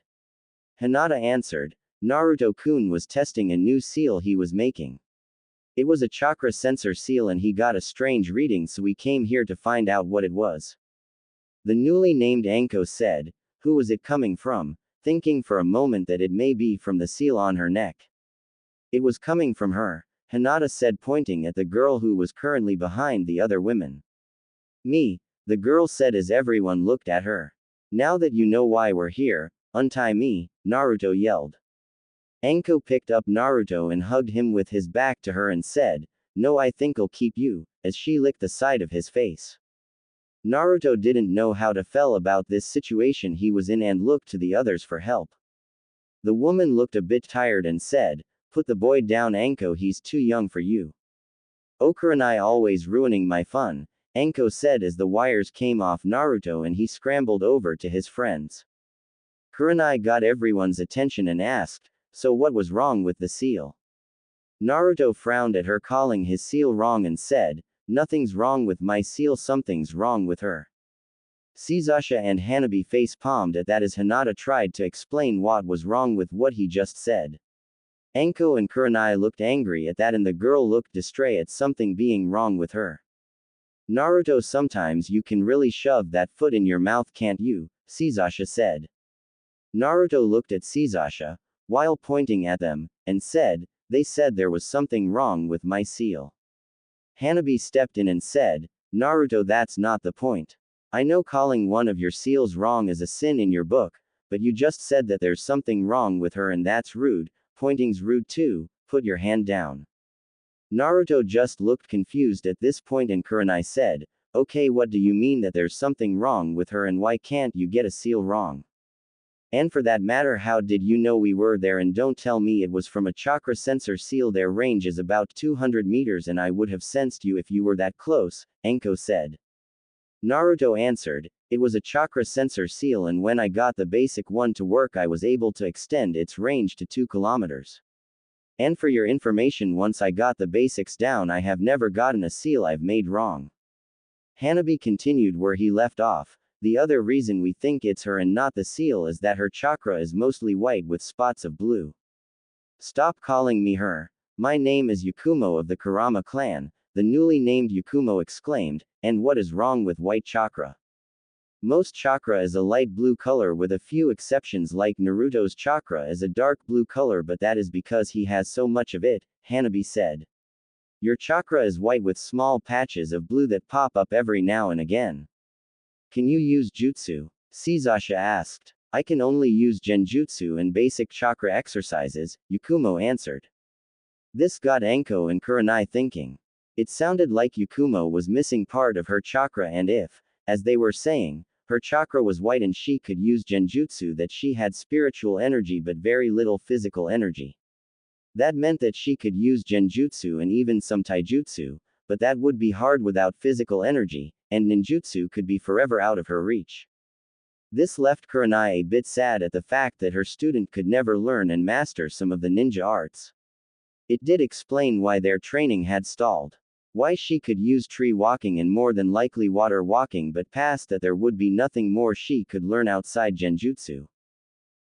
Hinata answered, Naruto-kun was testing a new seal he was making. It was a chakra sensor seal and he got a strange reading, so we came here to find out what it was. The newly named Anko said, who was it coming from, thinking for a moment that it may be from the seal on her neck. It was coming from her, Hinata said, pointing at the girl who was currently behind the other women. Me, the girl said as everyone looked at her. Now that you know why we're here, untie me, Naruto yelled. Anko picked up Naruto and hugged him with his back to her and said, no, I think I'll keep you, as she licked the side of his face. Naruto didn't know how to feel about this situation he was in and looked to the others for help. The woman looked a bit tired and said, put the boy down, Anko, he's too young for you. Okuranai always ruining my fun, Anko said as the wires came off Naruto and he scrambled over to his friends. Kuranai got everyone's attention and asked, so what was wrong with the seal? Naruto frowned at her, calling his seal wrong, and said, nothing's wrong with my seal, something's wrong with her. Sasha and Hanabi face-palmed at that as Hinata tried to explain what was wrong with what he just said. Anko and Kuranai looked angry at that and the girl looked distraught at something being wrong with her. Naruto, sometimes you can really shove that foot in your mouth, can't you? Sasha said. Naruto looked at Sasha, while pointing at them, and said, they said there was something wrong with my seal. Hanabi stepped in and said, Naruto, that's not the point. I know calling one of your seals wrong is a sin in your book, but you just said that there's something wrong with her and that's rude. Pointing's rude too, put your hand down. Naruto just looked confused at this point and Kuranai said, okay, what do you mean that there's something wrong with her and why can't you get a seal wrong? And for that matter, how did you know we were there? And don't tell me it was from a chakra sensor seal. Their range is about 200 meters and I would have sensed you if you were that close, Anko said. Naruto answered, it was a chakra sensor seal and when I got the basic one to work I was able to extend its range to 2 kilometers. And for your information, once I got the basics down I have never gotten a seal I've made wrong. Hanabi continued where he left off. The other reason we think it's her and not the seal is that her chakra is mostly white with spots of blue. Stop calling me her. My name is Yakumo of the Kurama clan, the newly named Yakumo exclaimed, and what is wrong with white chakra? Most chakra is a light blue color with a few exceptions like Naruto's chakra is a dark blue color, but that is because he has so much of it, Hanabi said. Your chakra is white with small patches of blue that pop up every now and again. Can you use jutsu? Sasha asked. I can only use genjutsu and basic chakra exercises, Yakumo answered. This got Anko and Kuranai thinking. It sounded like Yakumo was missing part of her chakra, and if, as they were saying, her chakra was white and she could use genjutsu, that she had spiritual energy but very little physical energy. That meant that she could use genjutsu and even some taijutsu, but that would be hard without physical energy, and ninjutsu could be forever out of her reach. This left Kuranai a bit sad at the fact that her student could never learn and master some of the ninja arts. It did explain why their training had stalled. Why she could use tree walking and more than likely water walking, but past that there would be nothing more she could learn outside genjutsu.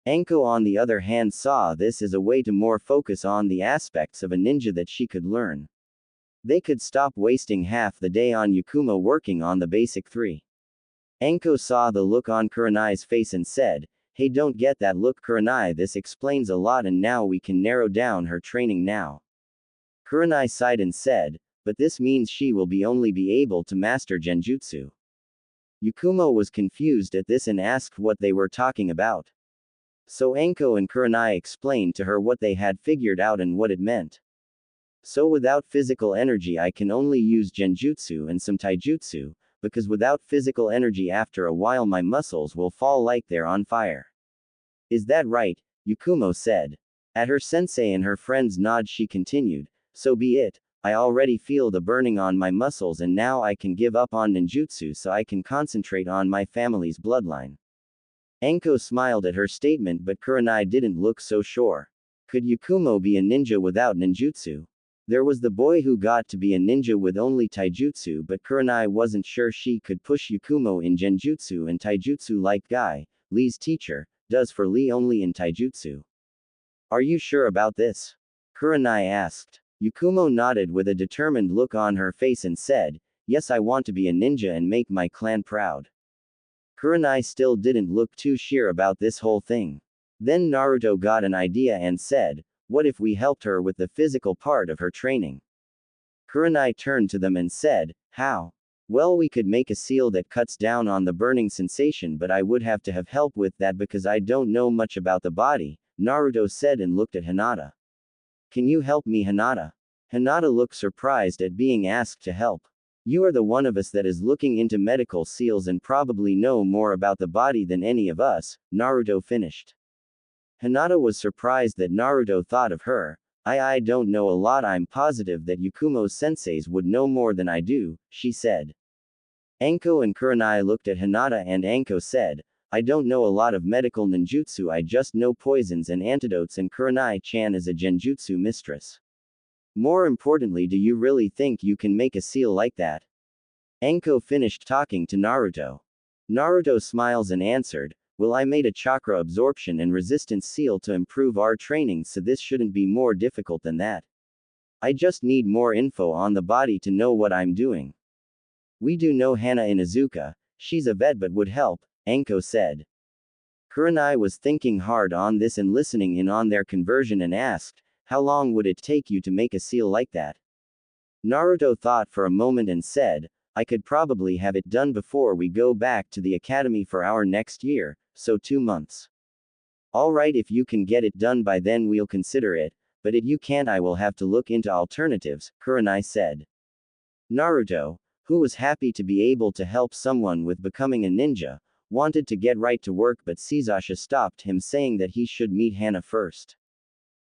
Anko on the other hand saw this as a way to more focus on the aspects of a ninja that she could learn. They could stop wasting half the day on Yakumo working on the basic 3. Anko saw the look on Kuranai's face and said, hey, don't get that look, Kuranai, this explains a lot and now we can narrow down her training now. Kuranai sighed and said, but this means she will only be able to master genjutsu. Yakumo was confused at this and asked what they were talking about. So Anko and Kuranai explained to her what they had figured out and what it meant. So without physical energy I can only use genjutsu and some taijutsu, because without physical energy after a while my muscles will fall like they're on fire. Is that right? Yakumo said. At her sensei and her friend's nod she continued, so be it, I already feel the burning on my muscles and now I can give up on ninjutsu so I can concentrate on my family's bloodline. Anko smiled at her statement, but Kurenai didn't look so sure. Could Yakumo be a ninja without ninjutsu? There was the boy who got to be a ninja with only taijutsu, but Kurenai wasn't sure she could push Yakumo in genjutsu and taijutsu like Guy, Lee's teacher, does for Lee only in taijutsu. Are you sure about this? Kurenai asked. Yakumo nodded with a determined look on her face and said, yes, I want to be a ninja and make my clan proud. Kurenai still didn't look too sure about this whole thing. Then Naruto got an idea and said, what if we helped her with the physical part of her training? Kurenai turned to them and said, how? Well, we could make a seal that cuts down on the burning sensation, but I would have to have help with that because I don't know much about the body, Naruto said and looked at Hinata. Can you help me, Hinata? Hinata looked surprised at being asked to help. You are the one of us that is looking into medical seals and probably know more about the body than any of us, Naruto finished. Hinata was surprised that Naruto thought of her. I don't know a lot. I'm positive that Yakumo's senseis would know more than I do, she said. Anko and Kurenai looked at Hinata and Anko said, I don't know a lot of medical ninjutsu, I just know poisons and antidotes, and Kurenai-chan is a genjutsu mistress. More importantly, do you really think you can make a seal like that? Anko finished talking to Naruto. Naruto smiles and answered, well, I made a chakra absorption and resistance seal to improve our training, so this shouldn't be more difficult than that. I just need more info on the body to know what I'm doing. We do know Hana Inuzuka, she's a vet but would help, Anko said. Kurenai was thinking hard on this and listening in on their conversion and asked, how long would it take you to make a seal like that? Naruto thought for a moment and said, I could probably have it done before we go back to the academy for our next year, so 2 months. Alright, if you can get it done by then we'll consider it, but if you can't I will have to look into alternatives, Kurenai said. Naruto, who was happy to be able to help someone with becoming a ninja, wanted to get right to work, but Sasasha stopped him saying that he should meet Hana first.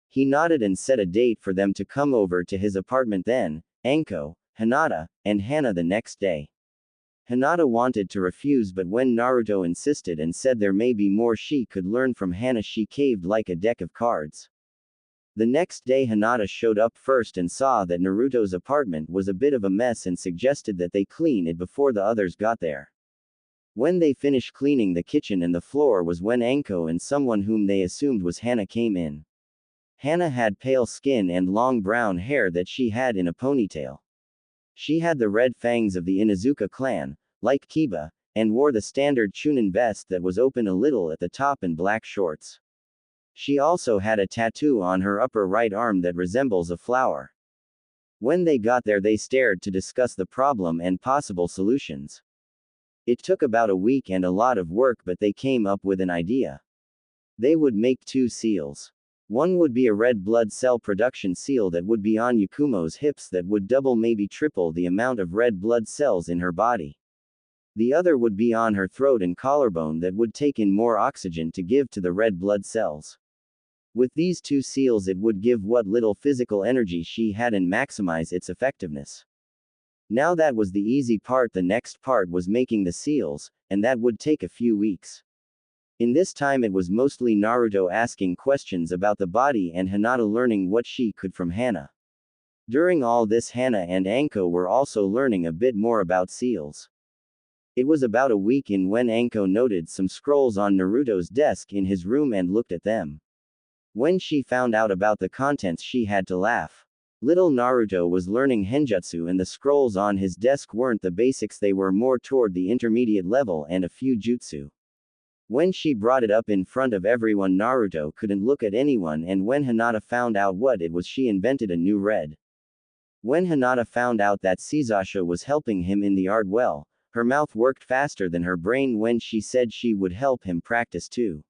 He nodded and set a date for them to come over to his apartment then, Anko, Hinata, and Hana the next day. Hinata wanted to refuse, but when Naruto insisted and said there may be more she could learn from Hana, she caved like a deck of cards. The next day Hinata showed up first and saw that Naruto's apartment was a bit of a mess and suggested that they clean it before the others got there. When they finished cleaning the kitchen and the floor was when Anko and someone whom they assumed was Hana came in. Hana had pale skin and long brown hair that she had in a ponytail. She had the red fangs of the Inuzuka clan, like Kiba, and wore the standard Chunin vest that was open a little at the top and black shorts. She also had a tattoo on her upper right arm that resembles a flower. When they got there they stared to discuss the problem and possible solutions. It took about a week and a lot of work, but they came up with an idea. They would make 2 seals. One would be a red blood cell production seal that would be on Yakumo's hips that would double, maybe triple the amount of red blood cells in her body. The other would be on her throat and collarbone that would take in more oxygen to give to the red blood cells. With these 2 seals it would give what little physical energy she had and maximize its effectiveness. Now that was the easy part. The next part was making the seals, and that would take a few weeks. In this time it was mostly Naruto asking questions about the body and Hinata learning what she could from Hana. During all this Hana and Anko were also learning a bit more about seals. It was about a week in when Anko noted some scrolls on Naruto's desk in his room and looked at them. When she found out about the contents she had to laugh. Little Naruto was learning Henjutsu and the scrolls on his desk weren't the basics, they were more toward the intermediate level and a few jutsu. When she brought it up in front of everyone Naruto couldn't look at anyone, and when Hinata found out what it was she invented a new red. When Hinata found out that Sasasha was helping him in the art, well, her mouth worked faster than her brain when she said she would help him practice too.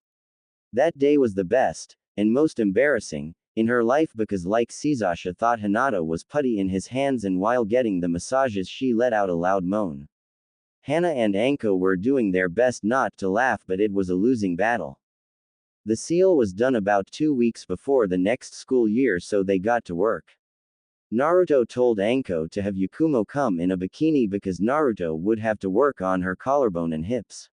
That day was the best, and most embarrassing, in her life because like Sasasha thought Hinata was putty in his hands, and while getting the massages she let out a loud moan. Hana and Anko were doing their best not to laugh, but it was a losing battle. The seal was done about 2 weeks before the next school year, so they got to work. Naruto told Anko to have Yakumo come in a bikini because Naruto would have to work on her collarbone and hips.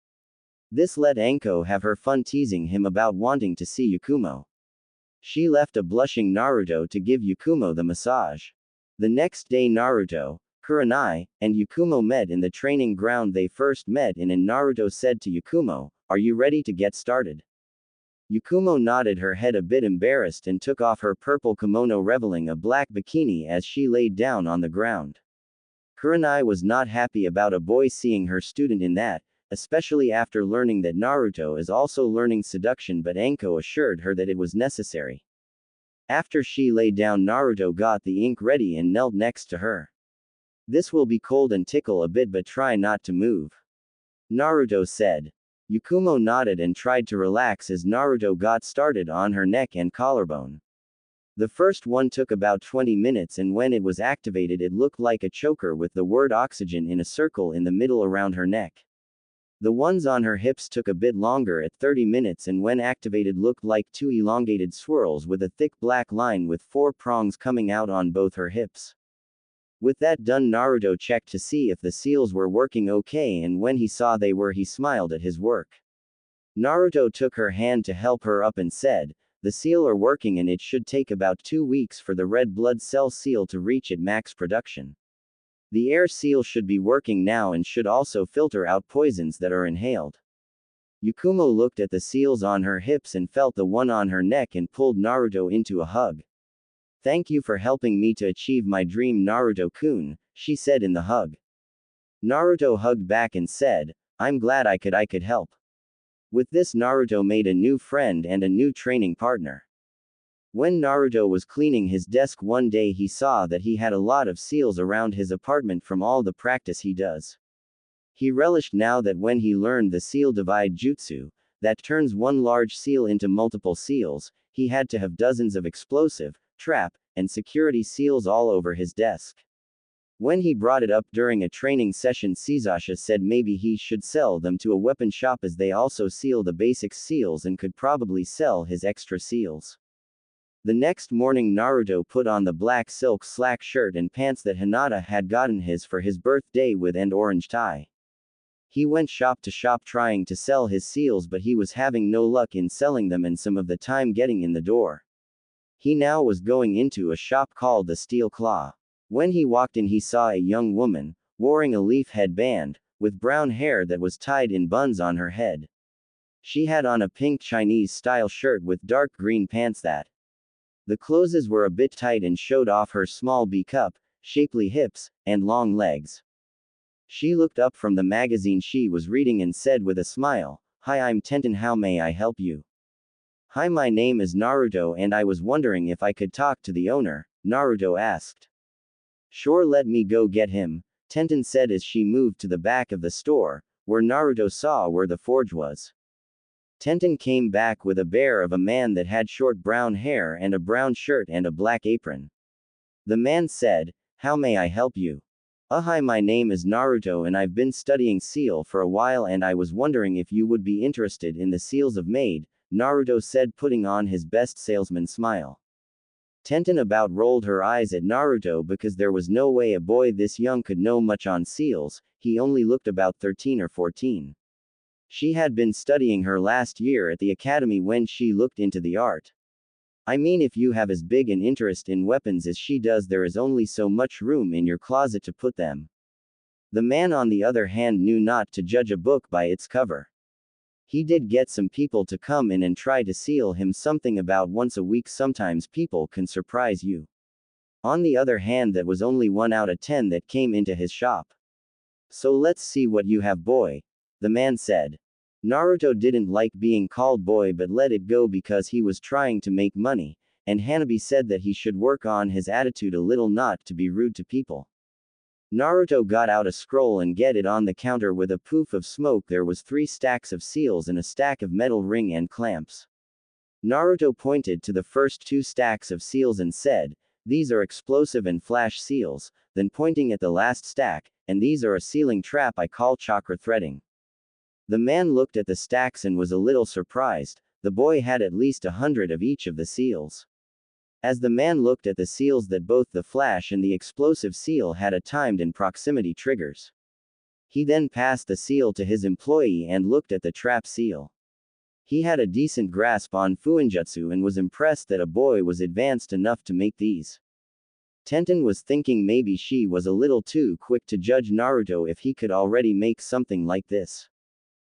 This let Anko have her fun teasing him about wanting to see Yakumo. She left a blushing Naruto to give Yakumo the massage. The next day Naruto, Kurenai, and Yakumo met in the training ground they first met in, and Naruto said to Yakumo, "Are you ready to get started?" Yakumo nodded her head a bit embarrassed and took off her purple kimono, revealing a black bikini as she laid down on the ground. Kurenai was not happy about a boy seeing her student in that, especially after learning that Naruto is also learning seduction, but Anko assured her that it was necessary. After she lay down, Naruto got the ink ready and knelt next to her. "This will be cold and tickle a bit, but try not to move," Naruto said. Yakumo nodded and tried to relax as Naruto got started on her neck and collarbone. The first one took about 20 minutes, and when it was activated it looked like a choker with the word oxygen in a circle in the middle around her neck. The ones on her hips took a bit longer at 30 minutes, and when activated looked like two elongated swirls with a thick black line with 4 prongs coming out on both her hips. With that done, Naruto checked to see if the seals were working okay, and when he saw they were, he smiled at his work. Naruto took her hand to help her up and said, "The seal are working, and it should take about 2 weeks for the red blood cell seal to reach its max production. The air seal should be working now and should also filter out poisons that are inhaled." Yakumo looked at the seals on her hips and felt the one on her neck and pulled Naruto into a hug. "Thank you for helping me to achieve my dream, Naruto-kun," she said in the hug. Naruto hugged back and said, "I'm glad I could help." With this, Naruto made a new friend and a new training partner. When Naruto was cleaning his desk one day, he saw that he had a lot of seals around his apartment from all the practice he does. He relished now that when he learned the seal divide jutsu, that turns one large seal into multiple seals, he had to have dozens of explosive, trap, and security seals all over his desk. When he brought it up during a training session, Sasha said maybe he should sell them to a weapon shop, as they also seal the basic seals and could probably sell his extra seals. The next morning, Naruto put on the black silk slack shirt and pants that Hinata had gotten his for his birthday with, and orange tie. He went shop to shop trying to sell his seals, but he was having no luck in selling them and some of the time getting in the door. He now was going into a shop called the Steel Claw. When he walked in, he saw a young woman, wearing a leaf headband, with brown hair that was tied in buns on her head. She had on a pink Chinese-style shirt with dark green pants that the clothes were a bit tight and showed off her small B-cup, shapely hips, and long legs. She looked up from the magazine she was reading and said with a smile, "Hi, I'm Tenten, how may I help you?" "Hi, my name is Naruto and I was wondering if I could talk to the owner," Naruto asked. "Sure, let me go get him," Tenten said as she moved to the back of the store, where Naruto saw where the forge was. Tenten came back with a bear of a man that had short brown hair and a brown shirt and a black apron. The man said, "How may I help you?" Hi, my name is Naruto and I've been studying seal for a while and I was wondering if you would be interested in the seals of maid," Naruto said, putting on his best salesman smile. Tenten about rolled her eyes at Naruto because there was no way a boy this young could know much on seals, he only looked about 13 or 14. She had been studying her last year at the academy when she looked into the art. "I mean, if you have as big an interest in weapons as she does, there is only so much room in your closet to put them." The man, on the other hand, knew not to judge a book by its cover. He did get some people to come in and try to seal him something about once a week. Sometimes people can surprise you. On the other hand, that was only 1 out of 10 that came into his shop. "So let's see what you have, boy," the man said. Naruto didn't like being called boy but let it go because he was trying to make money, and Hanabi said that he should work on his attitude a little, not to be rude to people. Naruto got out a scroll and get it on the counter with a poof of smoke. There was 3 stacks of seals and a stack of metal ring and clamps. Naruto pointed to the first 2 stacks of seals and said, "These are explosive and flash seals," then pointing at the last stack, "And these are a sealing trap I call chakra threading." The man looked at the stacks and was a little surprised. The boy had at least 100 of each of the seals. As the man looked at the seals that both the flash and the explosive seal had a timed and proximity triggers. He then passed the seal to his employee and looked at the trap seal. He had a decent grasp on fuinjutsu and was impressed that a boy was advanced enough to make these. Tenten was thinking maybe she was a little too quick to judge Naruto if he could already make something like this.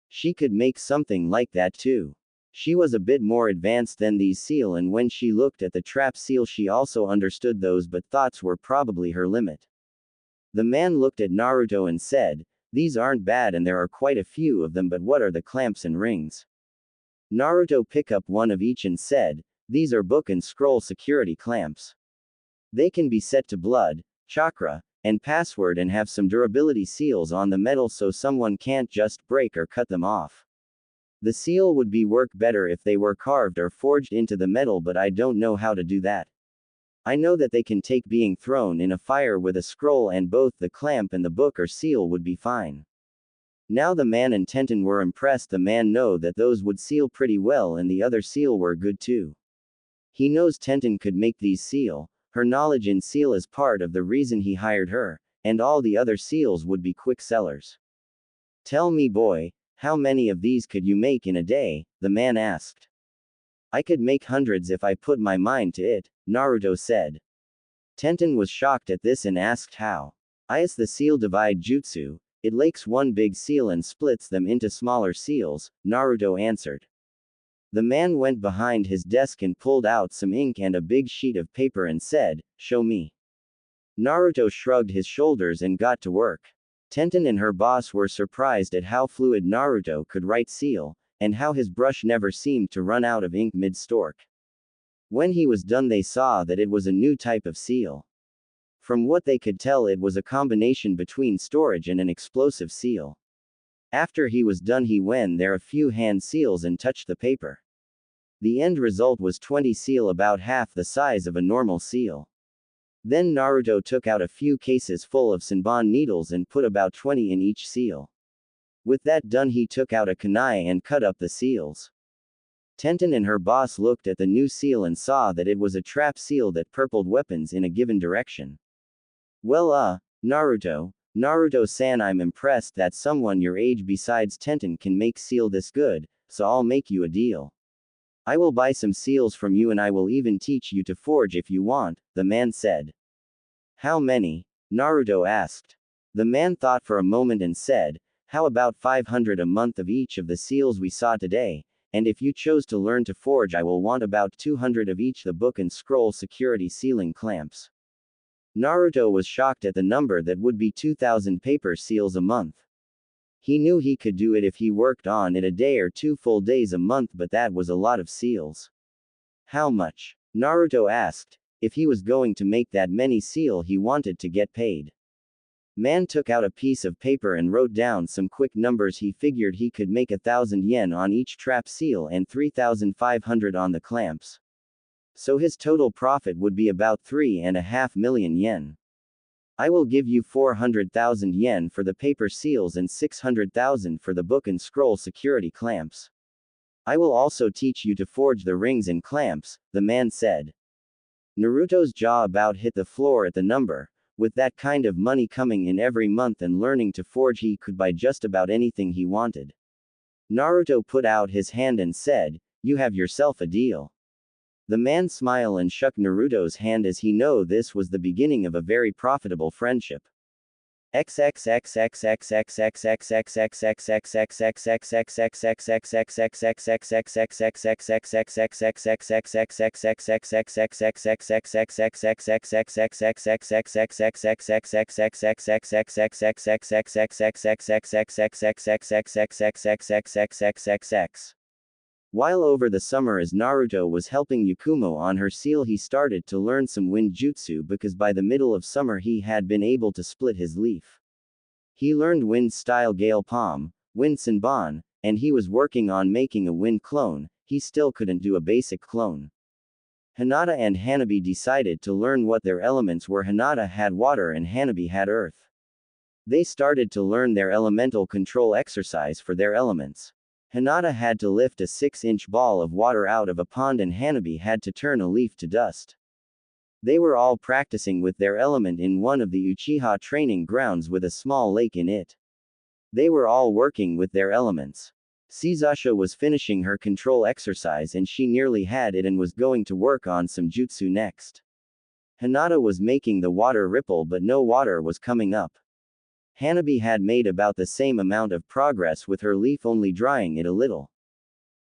She could make something like that too. She was a bit more advanced than these seal, and when she looked at the trap seal she also understood those, but thoughts were probably her limit. The man looked at Naruto and said, "These aren't bad and there are quite a few of them, but what are the clamps and rings?" Naruto picked up one of each and said, "These are book and scroll security clamps. They can be set to blood, chakra, and password and have some durability seals on the metal so someone can't just break or cut them off. The seal would be work better if they were carved or forged into the metal, but I don't know how to do that. I know that they can take being thrown in a fire with a scroll, and both the clamp and the book or seal would be fine." Now the man and Tenten were impressed. The man know that those would seal pretty well and the other seal were good too. He knows Tenten could make these seal. Her knowledge in seal is part of the reason he hired her, and all the other seals would be quick sellers. "Tell me, boy, how many of these could you make in a day?" the man asked. "I could make hundreds if I put my mind to it," Naruto said. Tenten was shocked at this and asked how. "Is the seal divide jutsu? It lakes one big seal and splits them into smaller seals," Naruto answered. The man went behind his desk and pulled out some ink and a big sheet of paper and said, "Show me." Naruto shrugged his shoulders and got to work. Tenten and her boss were surprised at how fluid Naruto could write seal, and how his brush never seemed to run out of ink mid-stroke. When he was done they saw that it was a new type of seal. From what they could tell it was a combination between storage and an explosive seal. After he was done he went there a few hand seals and touched the paper. The end result was 20 seal, about half the size of a normal seal. Then Naruto took out a few cases full of Senbon needles and put about 20 in each seal. With that done he took out a kunai and cut up the seals. Tenten and her boss looked at the new seal and saw that it was a trap seal that purpled weapons in a given direction. "Well, Naruto-san, I'm impressed that someone your age besides Tenten can make seal this good, so I'll make you a deal. I will buy some seals from you and I will even teach you to forge if you want," the man said. "How many?" Naruto asked. The man thought for a moment and said, "How about 500 a month of each of the seals we saw today, and if you chose to learn to forge I will want about 200 of each the book and scroll security sealing clamps." Naruto was shocked at the number that would be 2,000 paper seals a month. He knew he could do it if he worked on it a day or 2 full days a month, but that was a lot of seals. "How much?" Naruto asked. If he was going to make that many seal he wanted to get paid. Man took out a piece of paper and wrote down some quick numbers. He figured he could make 1,000 yen on each trap seal and 3,500 on the clamps. So his total profit would be about 3.5 million yen. "I will give you 400,000 yen for the paper seals and 600,000 for the book and scroll security clamps. I will also teach you to forge the rings and clamps," the man said. Naruto's jaw about hit the floor at the number. With that kind of money coming in every month and learning to forge, he could buy just about anything he wanted. Naruto put out his hand and said, "You have yourself a deal." The man smiled and shook Naruto's hand as he knew this was the beginning of a very profitable friendship. While over the summer as Naruto was helping Yakumo on her seal, he started to learn some wind jutsu because by the middle of summer he had been able to split his leaf. He learned wind style gale palm, wind senbon, and he was working on making a wind clone. He still couldn't do a basic clone. Hinata and Hanabi decided to learn what their elements were. Hinata had water and Hanabi had earth. They started to learn their elemental control exercise for their elements. Hinata had to lift a 6-inch ball of water out of a pond and Hanabi had to turn a leaf to dust. They were all practicing with their element in one of the Uchiha training grounds with a small lake in it. They were all working with their elements. Sasha was finishing her control exercise and she nearly had it and was going to work on some jutsu next. Hinata was making the water ripple but no water was coming up. Hanabi had made about the same amount of progress with her leaf only drying it a little.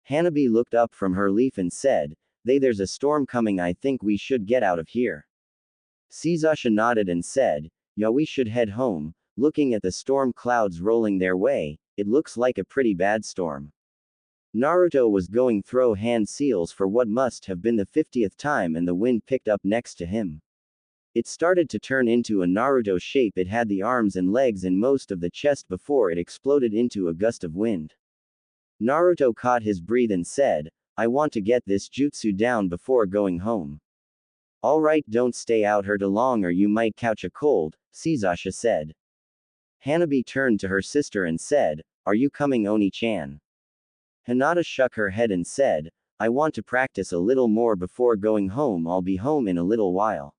Hanabi looked up from her leaf and said, there's a storm coming, I think we should get out of here. Sasha nodded and said, yeah, we should head home. Looking at the storm clouds rolling their way, it looks like a pretty bad storm. Naruto was going throw hand seals for what must have been the 50th time and the wind picked up next to him. It started to turn into a Naruto shape. It had the arms and legs and most of the chest before it exploded into a gust of wind. Naruto caught his breath and said, I want to get this jutsu down before going home. Alright, don't stay out here too long or you might catch a cold, Sasha said. Hanabi turned to her sister and said, are you coming, Oni-chan? Hinata shook her head and said, I want to practice a little more before going home. I'll be home in a little while.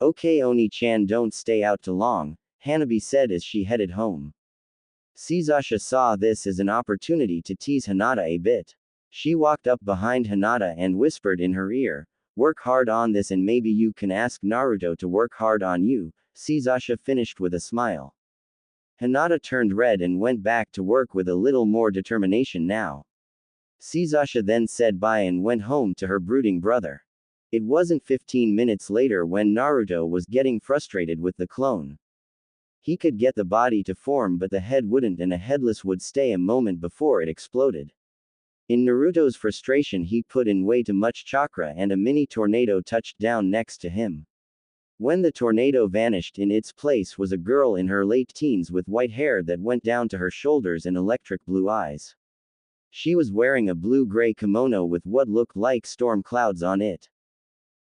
Okay, Oni-chan, don't stay out too long, Hanabi said as she headed home. Sasha saw this as an opportunity to tease Hinata a bit. She walked up behind Hinata and whispered in her ear, work hard on this and maybe you can ask Naruto to work hard on you, Sasha finished with a smile. Hinata turned red and went back to work with a little more determination now. Sasha then said bye and went home to her brooding brother. It wasn't 15 minutes later when Naruto was getting frustrated with the clone. He could get the body to form but the head wouldn't and a headless would stay a moment before it exploded. In Naruto's frustration he put in way too much chakra and a mini tornado touched down next to him. When the tornado vanished, in its place was a girl in her late teens with white hair that went down to her shoulders and electric blue eyes. She was wearing a blue-gray kimono with what looked like storm clouds on it.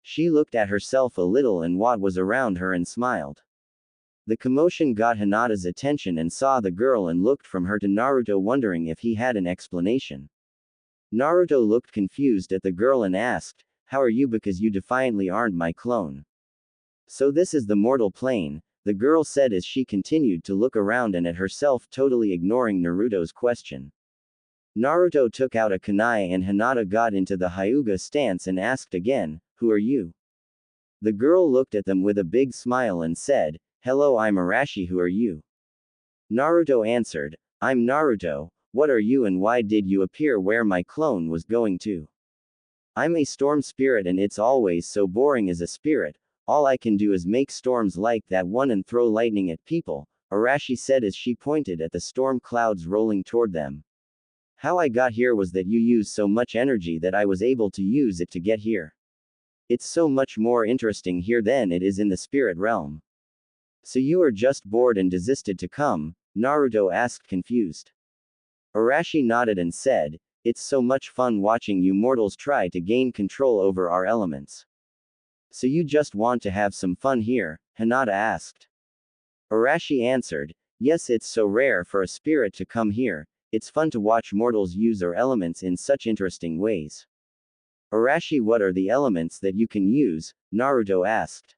She looked at herself a little and what was around her and smiled. The commotion got Hinata's attention and saw the girl and looked from her to Naruto wondering if he had an explanation. Naruto looked confused at the girl and asked, how are you because you defiantly aren't my clone? So this is the mortal plane, the girl said as she continued to look around and at herself totally ignoring Naruto's question. Naruto took out a kunai and Hinata got into the Hyuga stance and asked again, who are you? The girl looked at them with a big smile and said, hello, I'm Arashi, who are you? Naruto answered, I'm Naruto, what are you and why did you appear where my clone was going to? I'm a storm spirit and it's always so boring as a spirit. All I can do is make storms like that one and throw lightning at people, Arashi said as she pointed at the storm clouds rolling toward them. How I got here was that you used so much energy that I was able to use it to get here. It's so much more interesting here than it is in the spirit realm. So you are just bored and desisted to come? Naruto asked confused. Arashi nodded and said, it's so much fun watching you mortals try to gain control over our elements. So you just want to have some fun here? Hinata asked. Arashi answered, yes, it's so rare for a spirit to come here, it's fun to watch mortals use their elements in such interesting ways. Arashi, what are the elements that you can use? Naruto asked.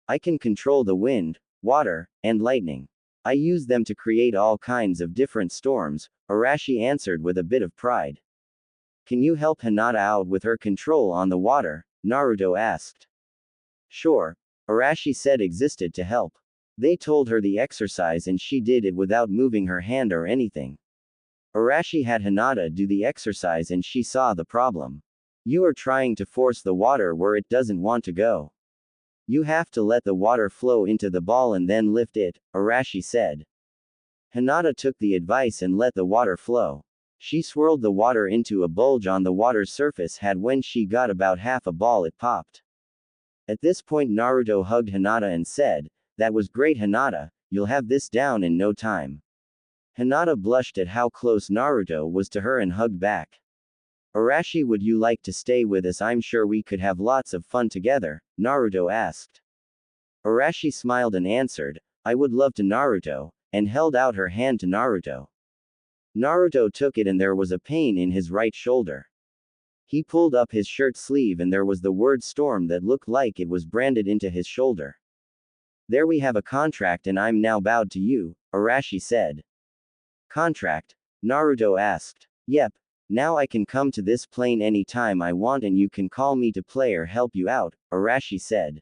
I can control the wind, water, and lightning. I use them to create all kinds of different storms, Arashi answered with a bit of pride. Can you help Hinata out with her control on the water? Naruto asked. Sure, Arashi said existed to help. They told her the exercise and she did it without moving her hand or anything. Arashi had Hinata do the exercise and she saw the problem. You are trying to force the water where it doesn't want to go. You have to let the water flow into the ball and then lift it, Arashi said. Hinata took the advice and let the water flow. She swirled the water into a bulge on the water's surface had when she got about half a ball it popped. At this point Naruto hugged Hinata and said, that was great Hinata, you'll have this down in no time. Hinata blushed at how close Naruto was to her and hugged back. Arashi, would you like to stay with us? I'm sure we could have lots of fun together, Naruto asked. Arashi smiled and answered, I would love to Naruto, and held out her hand to Naruto. Naruto took it and there was a pain in his right shoulder. He pulled up his shirt sleeve and there was the word storm that looked like it was branded into his shoulder. There we have a contract and I'm now bowed to you, Arashi said. Contract? Naruto asked. Yep. Now I can come to this plane anytime I want and you can call me to play or help you out, Arashi said.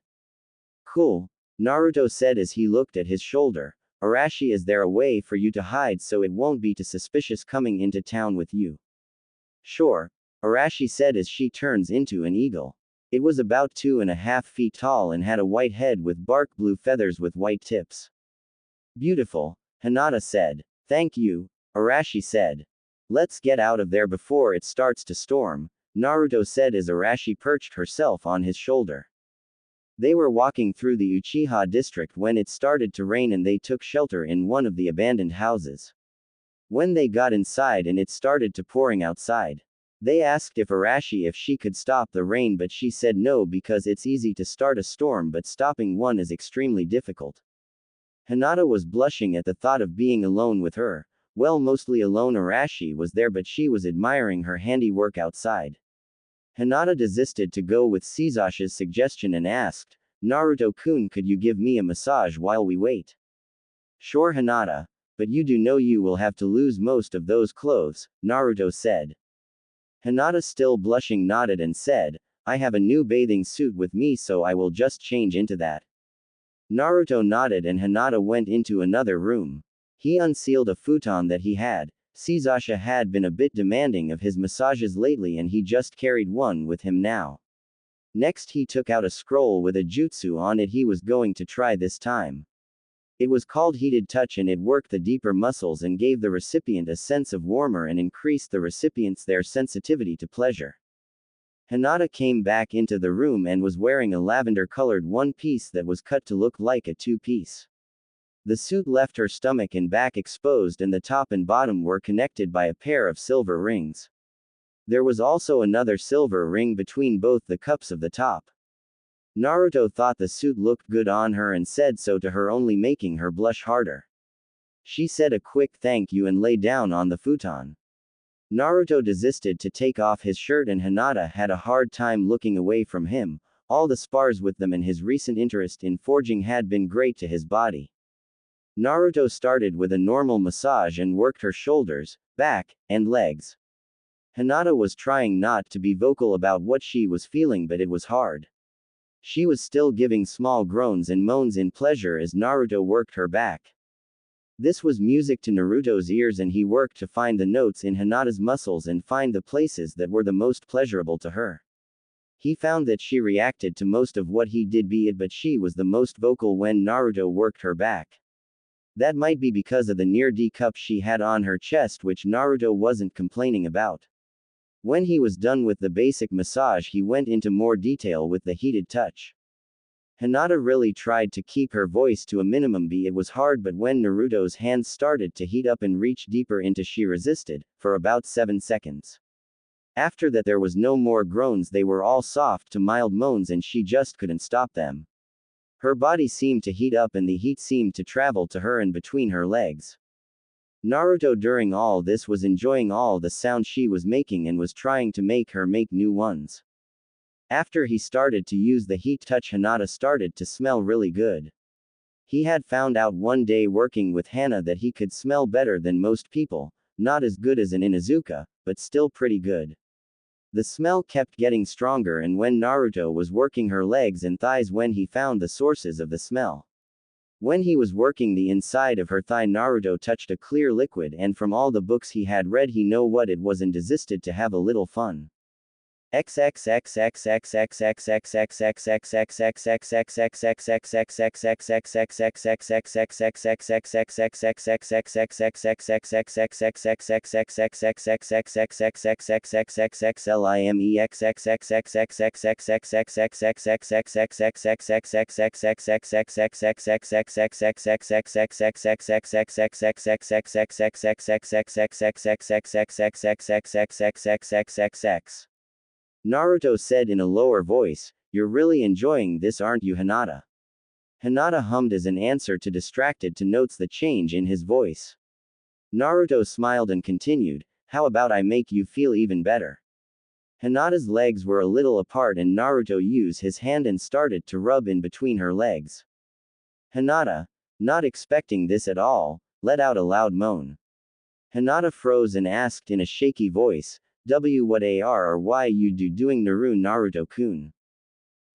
Cool. Naruto said as he looked at his shoulder. Arashi, is there a way for you to hide so it won't be too suspicious coming into town with you? Sure. Arashi said as she turns into an eagle. It was about 2.5 feet tall and had a white head with bark blue feathers with white tips. Beautiful, Hinata said. Thank you, Arashi said. Let's get out of there before it starts to storm, Naruto said as Arashi perched herself on his shoulder. They were walking through the Uchiha district when it started to rain and they took shelter in one of the abandoned houses. When they got inside and it started to pouring outside, they asked if Arashi if she could stop the rain but she said no because it's easy to start a storm but stopping one is extremely difficult. Hinata was blushing at the thought of being alone with her. Well, mostly alone. Arashi was there but she was admiring her handiwork outside. Hinata desisted to go with Sasashi's suggestion and asked, Naruto-kun, could you give me a massage while we wait? Sure, Hinata, but you do know you will have to lose most of those clothes, Naruto said. Hinata, still blushing, nodded and said, I have a new bathing suit with me so I will just change into that. Naruto nodded and Hinata went into another room. He unsealed a futon that he had. Sasasha had been a bit demanding of his massages lately and he just carried one with him now. Next he took out a scroll with a jutsu on it he was going to try this time. It was called Heated Touch and it worked the deeper muscles and gave the recipient a sense of warmth and increased the recipient's their sensitivity to pleasure. Hinata came back into the room and was wearing a lavender-colored one-piece that was cut to look like a two-piece. The suit left her stomach and back exposed and the top and bottom were connected by a pair of silver rings. There was also another silver ring between both the cups of the top. Naruto thought the suit looked good on her and said so to her, only making her blush harder. She said a quick thank you and lay down on the futon. Naruto desisted to take off his shirt and Hinata had a hard time looking away from him. All the spars with them and his recent interest in forging had been great to his body. Naruto started with a normal massage and worked her shoulders, back, and legs. Hinata was trying not to be vocal about what she was feeling but it was hard. She was still giving small groans and moans in pleasure as Naruto worked her back. This was music to Naruto's ears and he worked to find the notes in Hinata's muscles and find the places that were the most pleasurable to her. He found that she reacted to most of what he did but she was the most vocal when Naruto worked her back. That might be because of the near-D cup she had on her chest which Naruto wasn't complaining about. When he was done with the basic massage he went into more detail with the heated touch. Hinata really tried to keep her voice to a minimum it was hard but when Naruto's hands started to heat up and reach deeper into she resisted, for about 7 seconds. After that there was no more groans, they were all soft to mild moans and she just couldn't stop them. Her body seemed to heat up and the heat seemed to travel to her and between her legs. Naruto during all this was enjoying all the sound she was making and was trying to make her make new ones. After he started to use the heat touch Hinata started to smell really good. He had found out one day working with Hana that he could smell better than most people, not as good as an Inuzuka, but still pretty good. The smell kept getting stronger and when Naruto was working her legs and thighs when he found the sources of the smell. When he was working the inside of her thigh Naruto touched a clear liquid and from all the books he had read he know what it was and desisted to have a little fun. Naruto said in a lower voice, "You're really enjoying this, aren't you, Hinata?" Hinata hummed as an answer to distracted to notes the change in his voice. Naruto smiled and continued, "How about I make you feel even better?" Hinata's legs were a little apart and Naruto used his hand and started to rub in between her legs. Hinata, not expecting this at all, let out a loud moan. Hinata froze and asked in a shaky voice, what are why you doing Naruto-kun?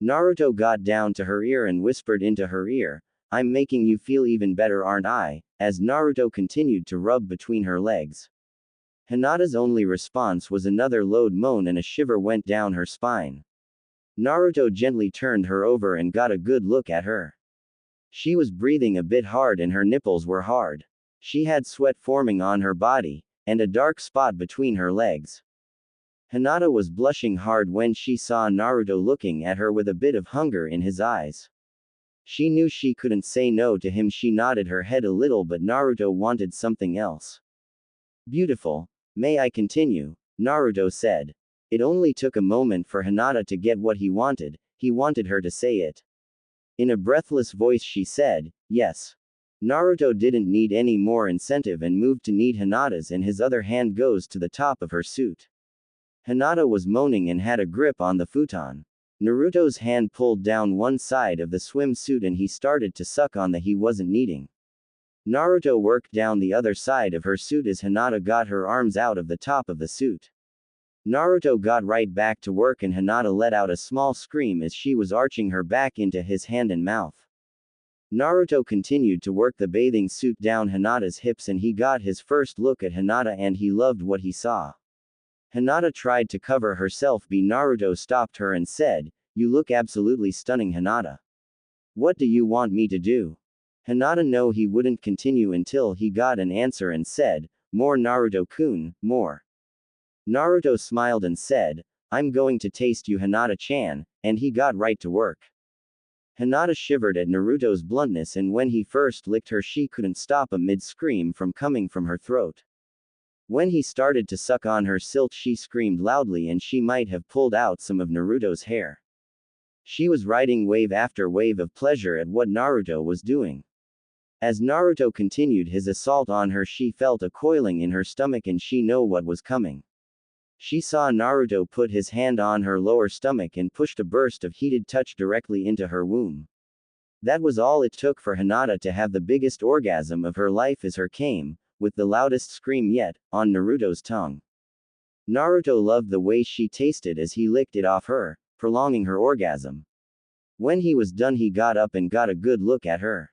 Naruto got down to her ear and whispered into her ear, I'm making you feel even better aren't I, as Naruto continued to rub between her legs. Hinata's only response was another loud moan and a shiver went down her spine. Naruto gently turned her over and got a good look at her. She was breathing a bit hard and her nipples were hard. She had sweat forming on her body, and a dark spot between her legs. Hinata was blushing hard when she saw Naruto looking at her with a bit of hunger in his eyes. She knew she couldn't say no to him. She nodded her head a little but Naruto wanted something else. Beautiful. May I continue? Naruto said. It only took a moment for Hinata to get what he wanted her to say it. In a breathless voice she said, yes. Naruto didn't need any more incentive and moved to knead Hinata's and his other hand goes to the top of her suit. Hinata was moaning and had a grip on the futon. Naruto's hand pulled down one side of the swimsuit and he started to suck on the he wasn't kneading. Naruto worked down the other side of her suit as Hinata got her arms out of the top of the suit. Naruto got right back to work and Hinata let out a small scream as she was arching her back into his hand and mouth. Naruto continued to work the bathing suit down Hinata's hips and he got his first look at Hinata and he loved what he saw. Hinata tried to cover herself but Naruto stopped her and said, you look absolutely stunning Hinata. What do you want me to do? Hinata knew he wouldn't continue until he got an answer and said, more Naruto-kun, more. Naruto smiled and said, I'm going to taste you Hinata-chan, and he got right to work. Hinata shivered at Naruto's bluntness and when he first licked her she couldn't stop a mid-scream from coming from her throat. When he started to suck on her silk she screamed loudly and she might have pulled out some of Naruto's hair. She was riding wave after wave of pleasure at what Naruto was doing. As Naruto continued his assault on her she felt a coiling in her stomach and she knew what was coming. She saw Naruto put his hand on her lower stomach and pushed a burst of heated touch directly into her womb. That was all it took for Hinata to have the biggest orgasm of her life as her came, with the loudest scream yet, on Naruto's tongue. Naruto loved the way she tasted as he licked it off her, prolonging her orgasm. When he was done he got up and got a good look at her.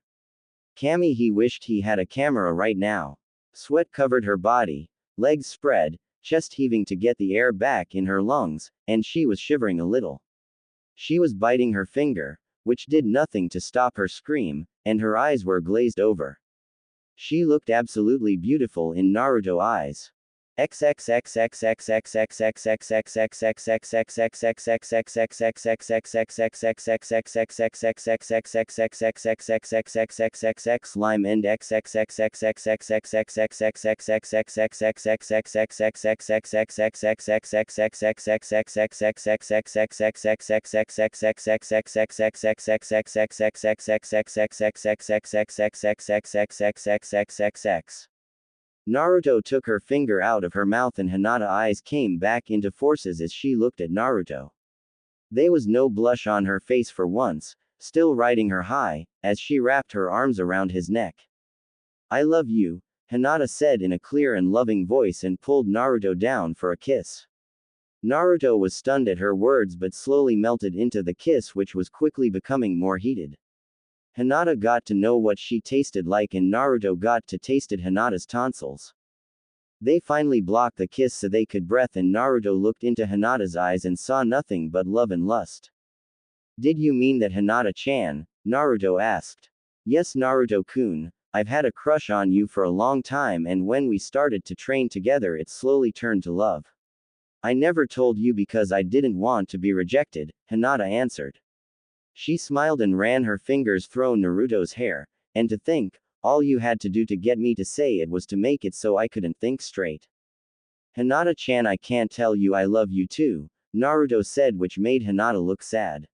Kami he wished he had a camera right now. Sweat covered her body, legs spread, chest heaving to get the air back in her lungs, and she was shivering a little. She was biting her finger, which did nothing to stop her scream, and her eyes were glazed over. She looked absolutely beautiful in Naruto's eyes. Slime end Naruto took her finger out of her mouth and Hinata's eyes came back into forces as she looked at Naruto. There was no blush on her face for once, still riding her high, as she wrapped her arms around his neck. I love you, Hinata said in a clear and loving voice and pulled Naruto down for a kiss. Naruto was stunned at her words but slowly melted into the kiss which was quickly becoming more heated. Hinata got to know what she tasted like and Naruto got to tasted Hinata's tonsils. They finally blocked the kiss so they could breathe and Naruto looked into Hinata's eyes and saw nothing but love and lust. Did you mean that Hinata-chan? Naruto asked. Yes Naruto-kun, I've had a crush on you for a long time and when we started to train together it slowly turned to love. I never told you because I didn't want to be rejected, Hinata answered. She smiled and ran her fingers through Naruto's hair, and to think, all you had to do to get me to say it was to make it so I couldn't think straight. Hinata-chan I can't tell you I love you too, Naruto said which made Hinata look sad.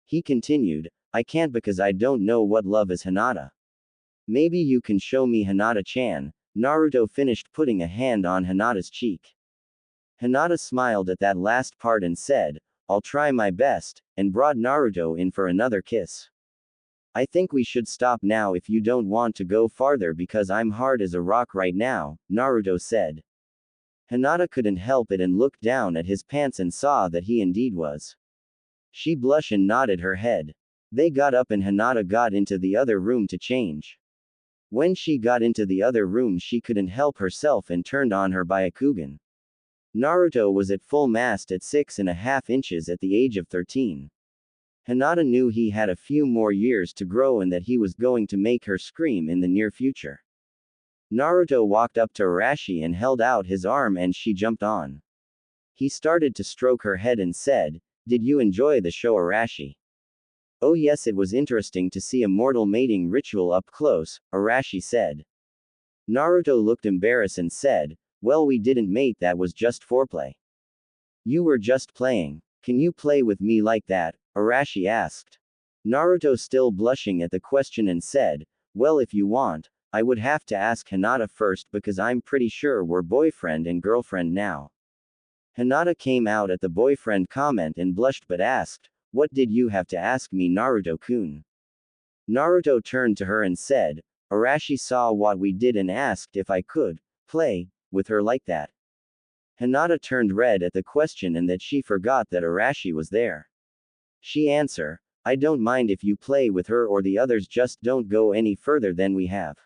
He continued, I can't because I don't know what love is Hinata. Maybe you can show me Hinata-chan, Naruto finished putting a hand on Hinata's cheek. Hinata smiled at that last part and said, I'll try my best, and brought Naruto in for another kiss. I think we should stop now if you don't want to go farther because I'm hard as a rock right now, Naruto said. Hinata couldn't help it and looked down at his pants and saw that he indeed was. She blushed and nodded her head. They got up and Hinata got into the other room to change. When she got into the other room she couldn't help herself and turned on her Byakugan. Naruto was at full mast at 6.5 inches at the age of 13. Hinata knew he had a few more years to grow and that he was going to make her scream in the near future. Naruto walked up to Arashi and held out his arm and she jumped on. He started to stroke her head and said, Did you enjoy the show, Arashi? Oh yes, it was interesting to see a mortal mating ritual up close, Arashi said. Naruto looked embarrassed and said, Well, we didn't mate, that was just foreplay. You were just playing. Can you play with me like that? Arashi asked. Naruto still blushing at the question and said, Well, if you want, I would have to ask Hinata first because I'm pretty sure we're boyfriend and girlfriend now. Hinata came out at the boyfriend comment and blushed but asked, What did you have to ask me, Naruto-kun? Naruto turned to her and said, Arashi saw what we did and asked if I could play with her like that. Hinata turned red at the question and that she forgot that Arashi was there. She answered, I don't mind if you play with her or the others, just don't go any further than we have.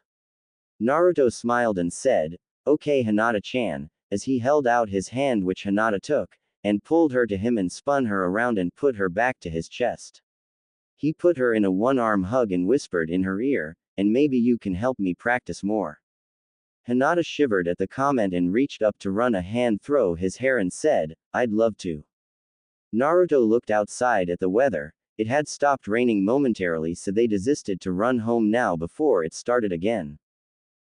Naruto smiled and said, Okay, Hinata-chan, as he held out his hand which Hinata took, and pulled her to him and spun her around and put her back to his chest. He put her in a one-arm hug and whispered in her ear, and maybe you can help me practice more. Hinata shivered at the comment and reached up to run a hand through his hair and said, I'd love to. Naruto looked outside at the weather. It had stopped raining momentarily, so they desisted to run home now before it started again.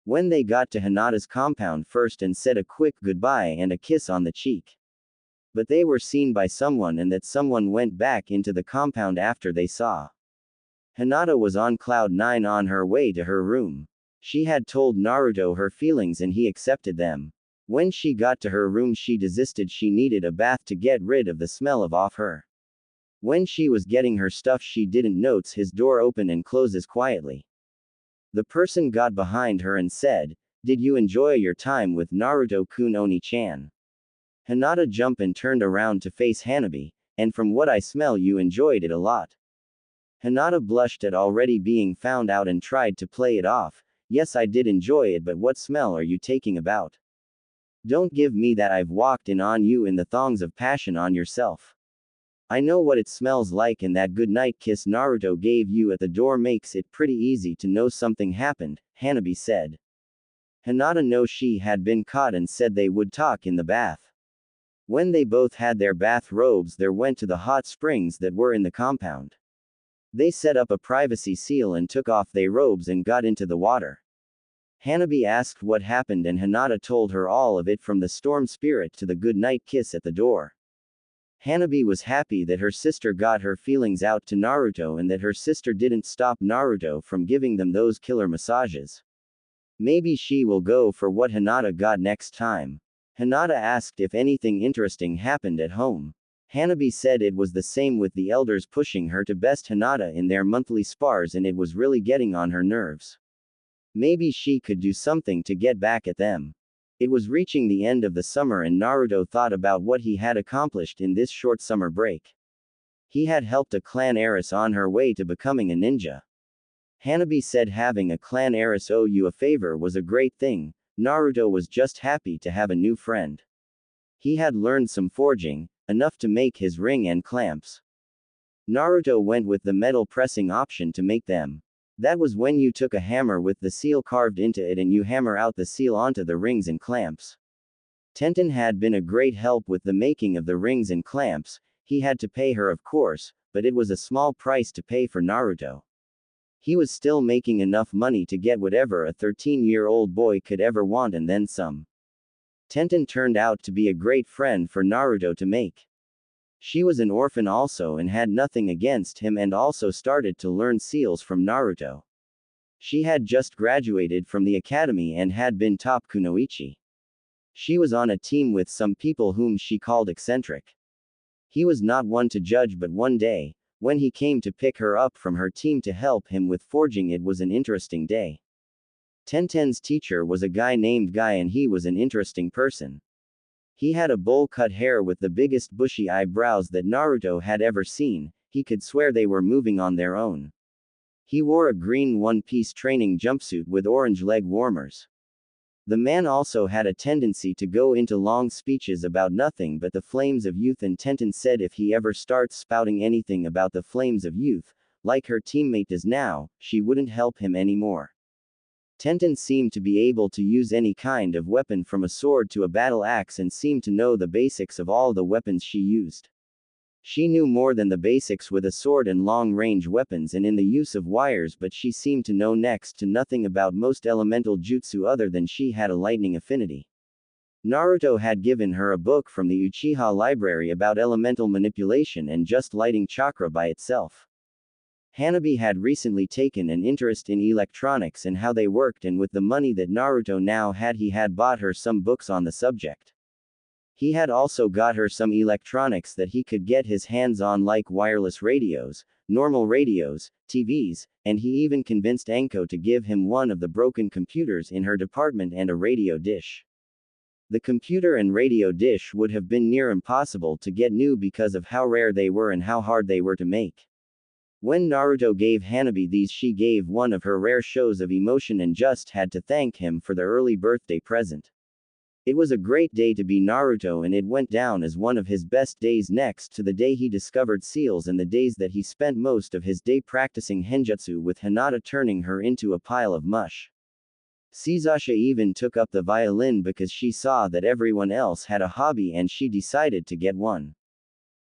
When they got to Hinata's compound first and said a quick goodbye and a kiss on the cheek. But they were seen by someone and that someone went back into the compound after they saw. Hinata was on cloud 9 on her way to her room. She had told Naruto her feelings and he accepted them. When she got to her room she desisted, she needed a bath to get rid of the smell of off her. When she was getting her stuff she didn't notice his door open and closes quietly. The person got behind her and said, Did you enjoy your time with Naruto-kun Oni-chan? Hinata jumped and turned around to face Hanabi, and from what I smell you enjoyed it a lot. Hinata blushed at already being found out and tried to play it off, Yes, I did enjoy it, but what smell are you taking about? Don't give me that, I've walked in on you in the thongs of passion on yourself. I know what it smells like, and that goodnight kiss Naruto gave you at the door makes it pretty easy to know something happened, Hanabi said. Hinata knew she had been caught and said they would talk in the bath. When they both had their bath robes they went to the hot springs that were in the compound. They set up a privacy seal and took off their robes and got into the water. Hanabi asked what happened and Hinata told her all of it, from the storm spirit to the goodnight kiss at the door. Hanabi was happy that her sister got her feelings out to Naruto and that her sister didn't stop Naruto from giving them those killer massages. Maybe she will go for what Hinata got next time. Hinata asked if anything interesting happened at home. Hanabi said it was the same with the elders pushing her to best Hinata in their monthly spars and it was really getting on her nerves. Maybe she could do something to get back at them. It was reaching the end of the summer and Naruto thought about what he had accomplished in this short summer break. He had helped a clan heiress on her way to becoming a ninja. Hanabi said having a clan heiress owe you a favor was a great thing. Naruto was just happy to have a new friend. He had learned some forging, enough to make his ring and clamps. Naruto went with the metal pressing option to make them. That was when you took a hammer with the seal carved into it and you hammer out the seal onto the rings and clamps. Tenten had been a great help with the making of the rings and clamps. He had to pay her, of course, but it was a small price to pay for Naruto. He was still making enough money to get whatever a 13-year-old boy could ever want and then some. Tenten turned out to be a great friend for Naruto to make. She was an orphan also and had nothing against him and also started to learn seals from Naruto. She had just graduated from the academy and had been top Kunoichi. She was on a team with some people whom she called eccentric. He was not one to judge, but one day, when he came to pick her up from her team to help him with forging, it was an interesting day. Tenten's teacher was a guy named Guy, and he was an interesting person. He had a bowl-cut hair with the biggest bushy eyebrows that Naruto had ever seen. He could swear they were moving on their own. He wore a green one-piece training jumpsuit with orange leg warmers. The man also had a tendency to go into long speeches about nothing but the flames of youth, and Tenten said if he ever starts spouting anything about the flames of youth, like her teammate does now, she wouldn't help him anymore. Tenten seemed to be able to use any kind of weapon from a sword to a battle axe and seemed to know the basics of all the weapons she used. She knew more than the basics with a sword and long-range weapons and in the use of wires, but she seemed to know next to nothing about most elemental jutsu other than she had a lightning affinity. Naruto had given her a book from the Uchiha library about elemental manipulation and just lighting chakra by itself. Hanabi had recently taken an interest in electronics and how they worked, and with the money that Naruto now had, he had bought her some books on the subject. He had also got her some electronics that he could get his hands on, like wireless radios, normal radios, TVs, and he even convinced Anko to give him one of the broken computers in her department and a radio dish. The computer and radio dish would have been near impossible to get new because of how rare they were and how hard they were to make. When Naruto gave Hanabi these, she gave one of her rare shows of emotion and just had to thank him for the early birthday present. It was a great day to be Naruto, and it went down as one of his best days next to the day he discovered seals and the days that he spent most of his day practicing henjutsu with Hinata turning her into a pile of mush. Sasha even took up the violin because she saw that everyone else had a hobby and she decided to get one.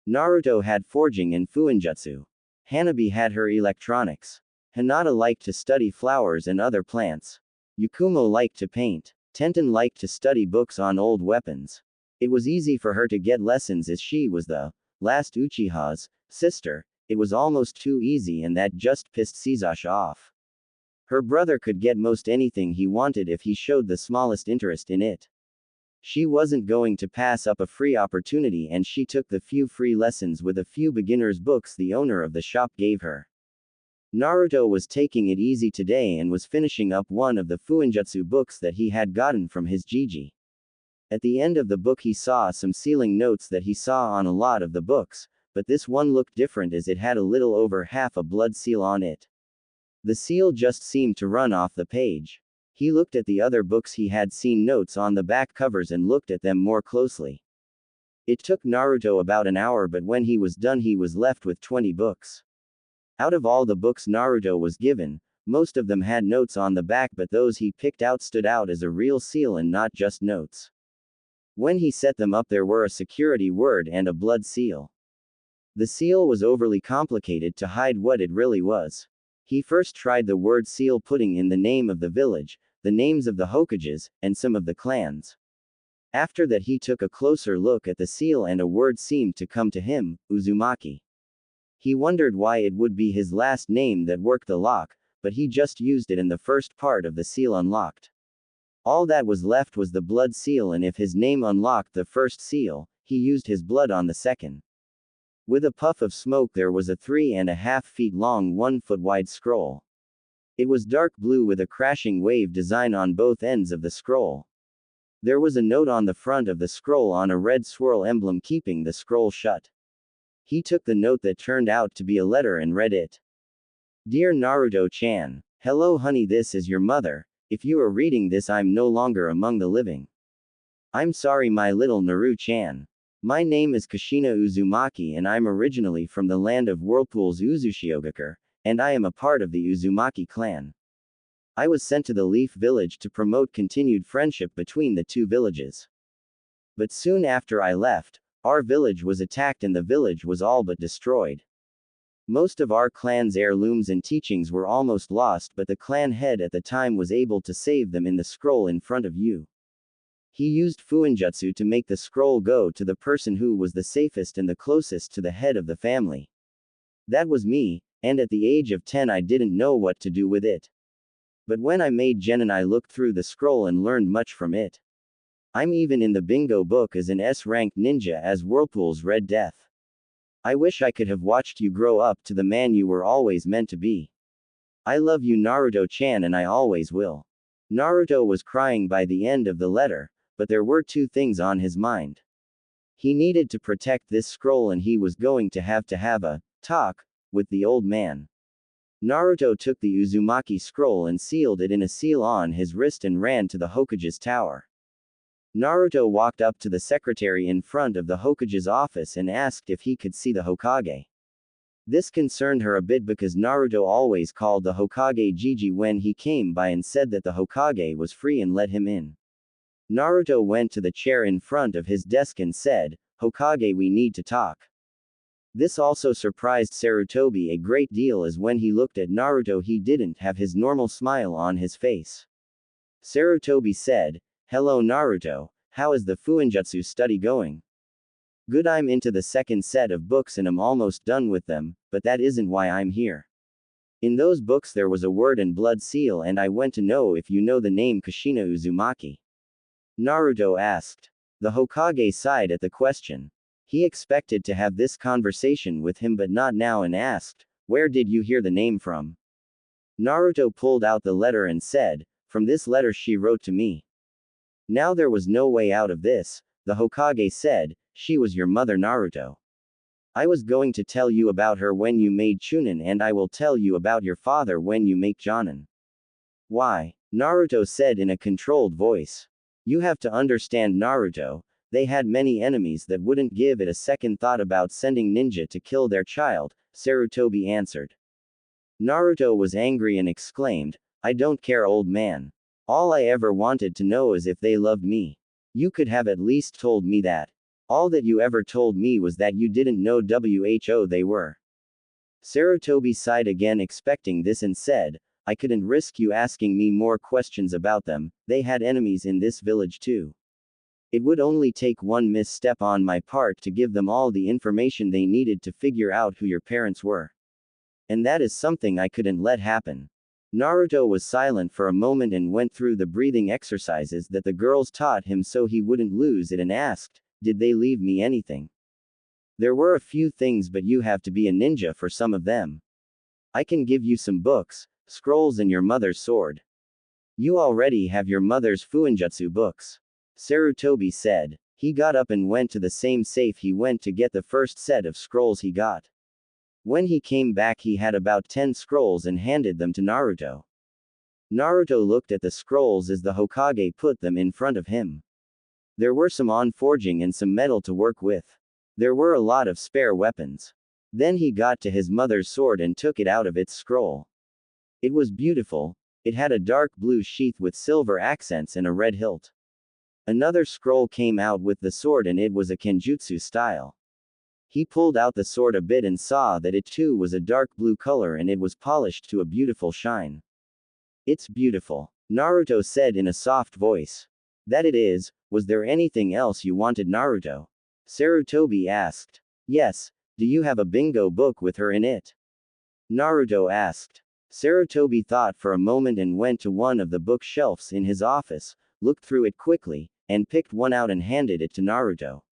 Naruto had forging and fuinjutsu. Hanabi had her electronics. Hinata liked to study flowers and other plants. Yakumo liked to paint. Tenten liked to study books on old weapons. It was easy for her to get lessons as she was the last Uchiha's sister. It was almost too easy, and that just pissed Sasha off. Her brother could get most anything he wanted if he showed the smallest interest in it. She wasn't going to pass up a free opportunity, and she took the few free lessons with a few beginner's books the owner of the shop gave her. Naruto was taking it easy today and was finishing up one of the fuinjutsu books that he had gotten from his Jiji. At the end of the book he saw some sealing notes that he saw on a lot of the books, but this one looked different as it had a little over half a blood seal on it. The seal just seemed to run off the page. He looked at the other books he had seen notes on the back covers and looked at them more closely. It took Naruto about an hour, but when he was done he was left with 20 books. Out of all the books Naruto was given, most of them had notes on the back, but those he picked out stood out as a real seal and not just notes. When he set them up there were a security word and a blood seal. The seal was overly complicated to hide what it really was. He first tried the word seal, putting in the name of the village, the names of the Hokages, and some of the clans. After that he took a closer look at the seal and a word seemed to come to him, Uzumaki. He wondered why it would be his last name that worked the lock, but he just used it and the first part of the seal unlocked. All that was left was the blood seal, and if his name unlocked the first seal, he used his blood on the second. With a puff of smoke there was a 3.5 feet long 1 foot wide scroll. It was dark blue with a crashing wave design on both ends of the scroll. There was a note on the front of the scroll on a red swirl emblem keeping the scroll shut. He took the note that turned out to be a letter and read it. Dear Naruto-chan. Hello honey, this is your mother. If you are reading this, I'm no longer among the living. I'm sorry my little Naru-chan. My name is Kushina Uzumaki and I'm originally from the land of Whirlpool's Uzushiogakure, and I am a part of the Uzumaki clan. I was sent to the Leaf Village to promote continued friendship between the two villages. But soon after I left, our village was attacked and the village was all but destroyed. Most of our clan's heirlooms and teachings were almost lost, but the clan head at the time was able to save them in the scroll in front of you. He used fuinjutsu to make the scroll go to the person who was the safest and the closest to the head of the family. That was me, and at the age of 10 I didn't know what to do with it. But when I made genin I looked through the scroll and learned much from it. I'm even in the bingo book as an S-ranked ninja as Whirlpool's Red Death. I wish I could have watched you grow up to the man you were always meant to be. I love you Naruto-chan and I always will. Naruto was crying by the end of the letter, but there were two things on his mind. He needed to protect this scroll and he was going to have a talk with the old man. Naruto took the Uzumaki scroll and sealed it in a seal on his wrist and ran to the Hokage's tower. Naruto walked up to the secretary in front of the Hokage's office and asked if he could see the Hokage. This concerned her a bit because Naruto always called the Hokage Gigi when he came by and said that the Hokage was free and let him in. Naruto went to the chair in front of his desk and said, "Hokage, we need to talk." This also surprised Sarutobi a great deal as when he looked at Naruto he didn't have his normal smile on his face. Sarutobi said, "Hello Naruto, how is the Fuinjutsu study going?" "Good, I'm into the second set of books and I'm almost done with them, but that isn't why I'm here. In those books there was a word and blood seal and I want to know if you know the name Kushina Uzumaki." Naruto asked. The Hokage sighed at the question. He expected to have this conversation with him but not now and asked, "Where did you hear the name from?" Naruto pulled out the letter and said, "From this letter she wrote to me." Now there was no way out of this. The Hokage said, "She was your mother Naruto. I was going to tell you about her when you made Chunin and I will tell you about your father when you make Jonin." "Why?" Naruto said in a controlled voice. "You have to understand Naruto, they had many enemies that wouldn't give it a second thought about sending ninja to kill their child," Sarutobi answered. Naruto was angry and exclaimed, "I don't care old man. All I ever wanted to know is if they loved me. You could have at least told me that. All that you ever told me was that you didn't know who they were." Sarutobi sighed again expecting this and said, "I couldn't risk you asking me more questions about them, they had enemies in this village too. It would only take one misstep on my part to give them all the information they needed to figure out who your parents were. And that is something I couldn't let happen." Naruto was silent for a moment and went through the breathing exercises that the girls taught him so he wouldn't lose it and asked, "Did they leave me anything?" "There were a few things but you have to be a ninja for some of them. I can give you some books, scrolls and your mother's sword. You already have your mother's Fuinjutsu books," Sarutobi said. He got up and went to the same safe he went to get the first set of scrolls he got. When he came back he had about 10 scrolls and handed them to Naruto. Naruto looked at the scrolls as the Hokage put them in front of him. There were some on forging and some metal to work with. There were a lot of spare weapons. Then he got to his mother's sword and took it out of its scroll. It was beautiful. It had a dark blue sheath with silver accents and a red hilt. Another scroll came out with the sword and it was a kenjutsu style. He pulled out the sword a bit and saw that it too was a dark blue color and it was polished to a beautiful shine. "It's beautiful," Naruto said in a soft voice. "That it is. Was there anything else you wanted Naruto?" Sarutobi asked. "Yes, do you have a bingo book with her in it?" Naruto asked. Sarutobi thought for a moment and went to one of the bookshelves in his office, looked through it quickly, and picked one out and handed it to Naruto.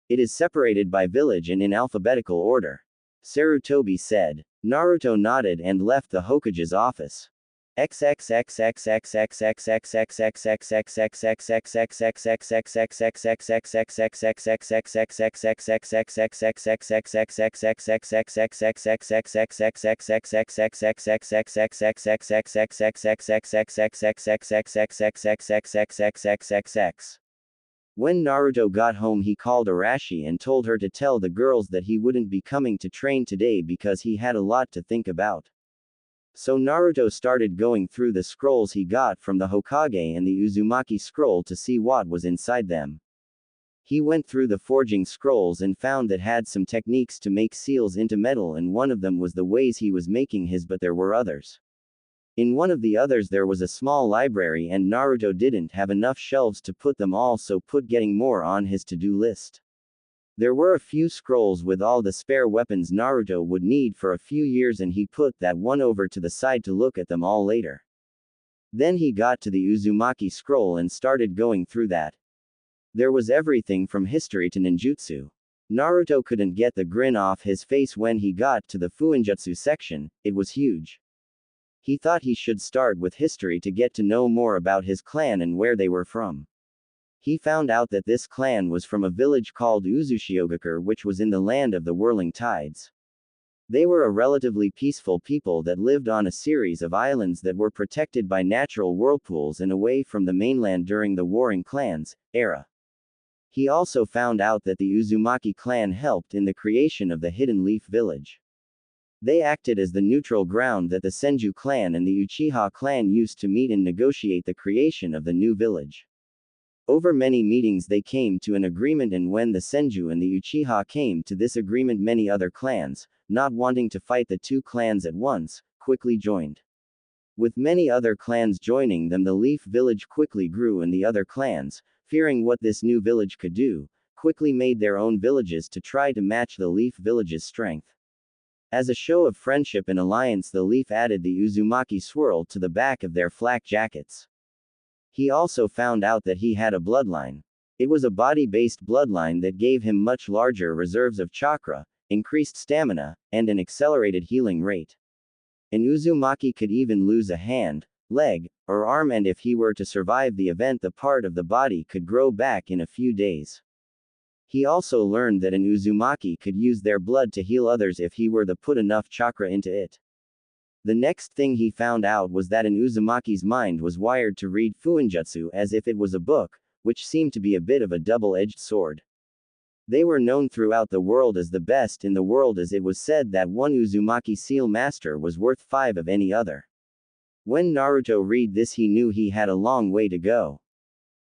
"It is separated by village and in alphabetical order," Sarutobi said. Naruto nodded and left the Hokage's office. When Naruto got home he called Arashi and told her to tell the girls that he wouldn't be coming to train today because he had a lot to think about. So Naruto started going through the scrolls he got from the Hokage and the Uzumaki scroll to see what was inside them. He went through the forging scrolls and found that had some techniques to make seals into metal and one of them was the ways he was making his but there were others. In one of the others there was a small library and Naruto didn't have enough shelves to put them all so put getting more on his to-do list. There were a few scrolls with all the spare weapons Naruto would need for a few years and he put that one over to the side to look at them all later. Then he got to the Uzumaki scroll and started going through that. There was everything from history to ninjutsu. Naruto couldn't get the grin off his face when he got to the fuinjutsu section, it was huge. He thought he should start with history to get to know more about his clan and where they were from. He found out that this clan was from a village called Uzushiogakure, which was in the land of the whirling tides. They were a relatively peaceful people that lived on a series of islands that were protected by natural whirlpools and away from the mainland during the Warring Clans era. He also found out that the Uzumaki clan helped in the creation of the Hidden Leaf Village. They acted as the neutral ground that the Senju clan and the Uchiha clan used to meet and negotiate the creation of the new village. Over many meetings they came to an agreement, and when the Senju and the Uchiha came to this agreement, many other clans, not wanting to fight the two clans at once, quickly joined. With many other clans joining them, the Leaf Village quickly grew, and the other clans, fearing what this new village could do, quickly made their own villages to try to match the Leaf Village's strength. As a show of friendship and alliance, the Leaf added the Uzumaki swirl to the back of their flak jackets. He also found out that he had a bloodline. It was a body-based bloodline that gave him much larger reserves of chakra, increased stamina, and an accelerated healing rate. An Uzumaki could even lose a hand, leg, or arm, and if he were to survive the event, the part of the body could grow back in a few days. He also learned that an Uzumaki could use their blood to heal others if he were to put enough chakra into it. The next thing he found out was that an Uzumaki's mind was wired to read fuinjutsu as if it was a book, which seemed to be a bit of a double-edged sword. They were known throughout the world as the best in the world, as it was said that one Uzumaki seal master was worth 5 of any other. When Naruto read this, he knew he had a long way to go.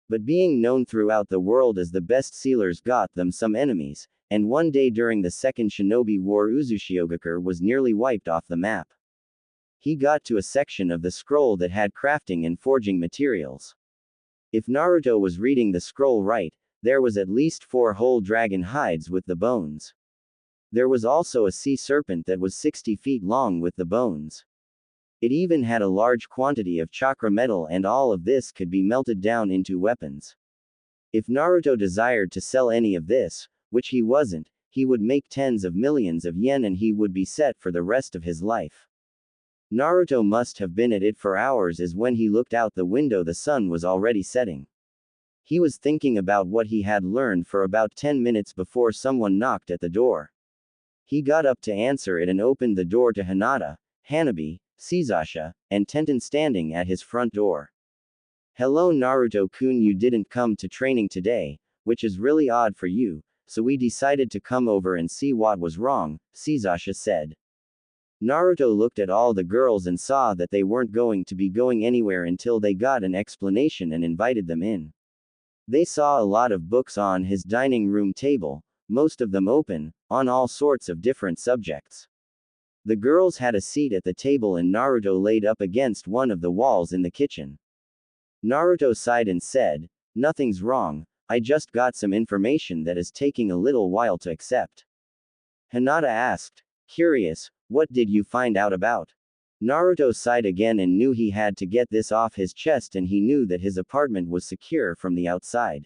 But being known throughout the world as the best sealers got them some enemies, and one day during the Second Shinobi War, Uzushiogakure was nearly wiped off the map. He got to a section of the scroll that had crafting and forging materials. If Naruto was reading the scroll right, there was at least 4 whole dragon hides with the bones. There was also a sea serpent that was 60 feet long with the bones. It even had a large quantity of chakra metal, and all of this could be melted down into weapons. If Naruto desired to sell any of this, which he wasn't, he would make tens of millions of yen and he would be set for the rest of his life. Naruto must have been at it for hours, as when he looked out the window the sun was already setting. He was thinking about what he had learned for about 10 minutes before someone knocked at the door. He got up to answer it and opened the door to Hinata, Hanabi, Sasha, and Tenten standing at his front door. "Hello Naruto-kun, you didn't come to training today, which is really odd for you, so we decided to come over and see what was wrong," Sasha said. Naruto looked at all the girls and saw that they weren't going to be going anywhere until they got an explanation and invited them in. They saw a lot of books on his dining room table, most of them open, on all sorts of different subjects. The girls had a seat at the table and Naruto laid up against one of the walls in the kitchen. Naruto sighed and said, "Nothing's wrong, I just got some information that is taking a little while to accept." Hinata asked, curious, "What did you find out about?" Naruto sighed again and knew he had to get this off his chest, and he knew that his apartment was secure from the outside.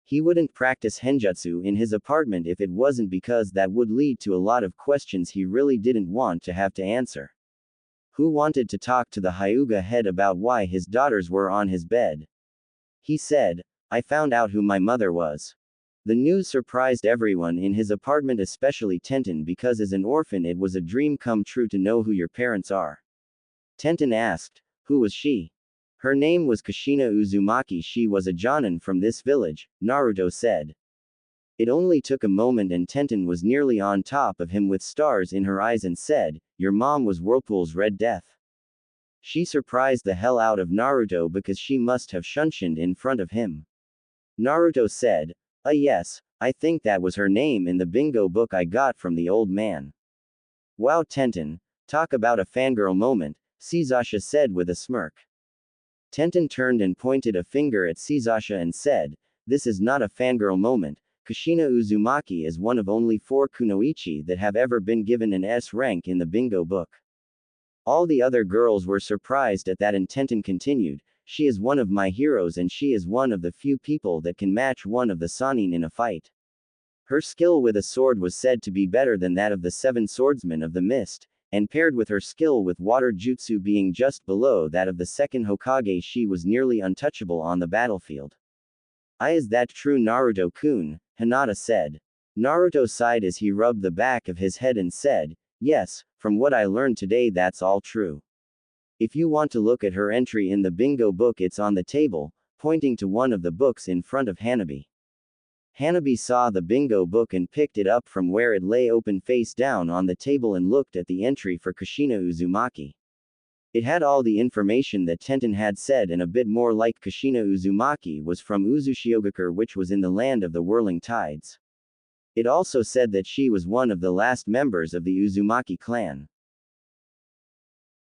He wouldn't practice henjutsu in his apartment if it wasn't because that would lead to a lot of questions he really didn't want to have to answer. Who wanted to talk to the Hyuga head about why his daughters were on his bed? He said, "I found out who my mother was." The news surprised everyone in his apartment, especially Tenten, because as an orphan it was a dream come true to know who your parents are. Tenten asked, "Who was she?" "Her name was Kushina Uzumaki. She was a jonin from this village," Naruto said. It only took a moment and Tenten was nearly on top of him with stars in her eyes and said, "Your mom was Whirlpool's Red Death." She surprised the hell out of Naruto because she must have shunshined in front of him. Naruto said, Yes, I think that was her name in the bingo book I got from the old man." "Wow Tenten, talk about a fangirl moment," Sasha said with a smirk. Tenten turned and pointed a finger at Sasha and said, "This is not a fangirl moment. Kushina Uzumaki is one of only 4 Kunoichi that have ever been given an S rank in the bingo book." All the other girls were surprised at that, and Tenten continued, She is one of my heroes and she is one of the few people that can match one of the Sannin in a fight. Her skill with a sword was said to be better than that of the 7 swordsmen of the mist, and paired with her skill with water jutsu being just below that of the second Hokage, she was nearly untouchable on the battlefield. Is that true, Naruto-kun? Hinata said. Naruto sighed as he rubbed the back of his head and said, yes, from what I learned today that's all true. If you want to look at her entry in the bingo book, it's on the table, pointing to one of the books in front of Hanabi. Hanabi saw the bingo book and picked it up from where it lay open face down on the table and looked at the entry for Kushina Uzumaki. It had all the information that Tenten had said and a bit more. Like Kushina Uzumaki was from Uzushiogakure, which was in the land of the whirling tides. It also said that she was one of the last members of the Uzumaki clan.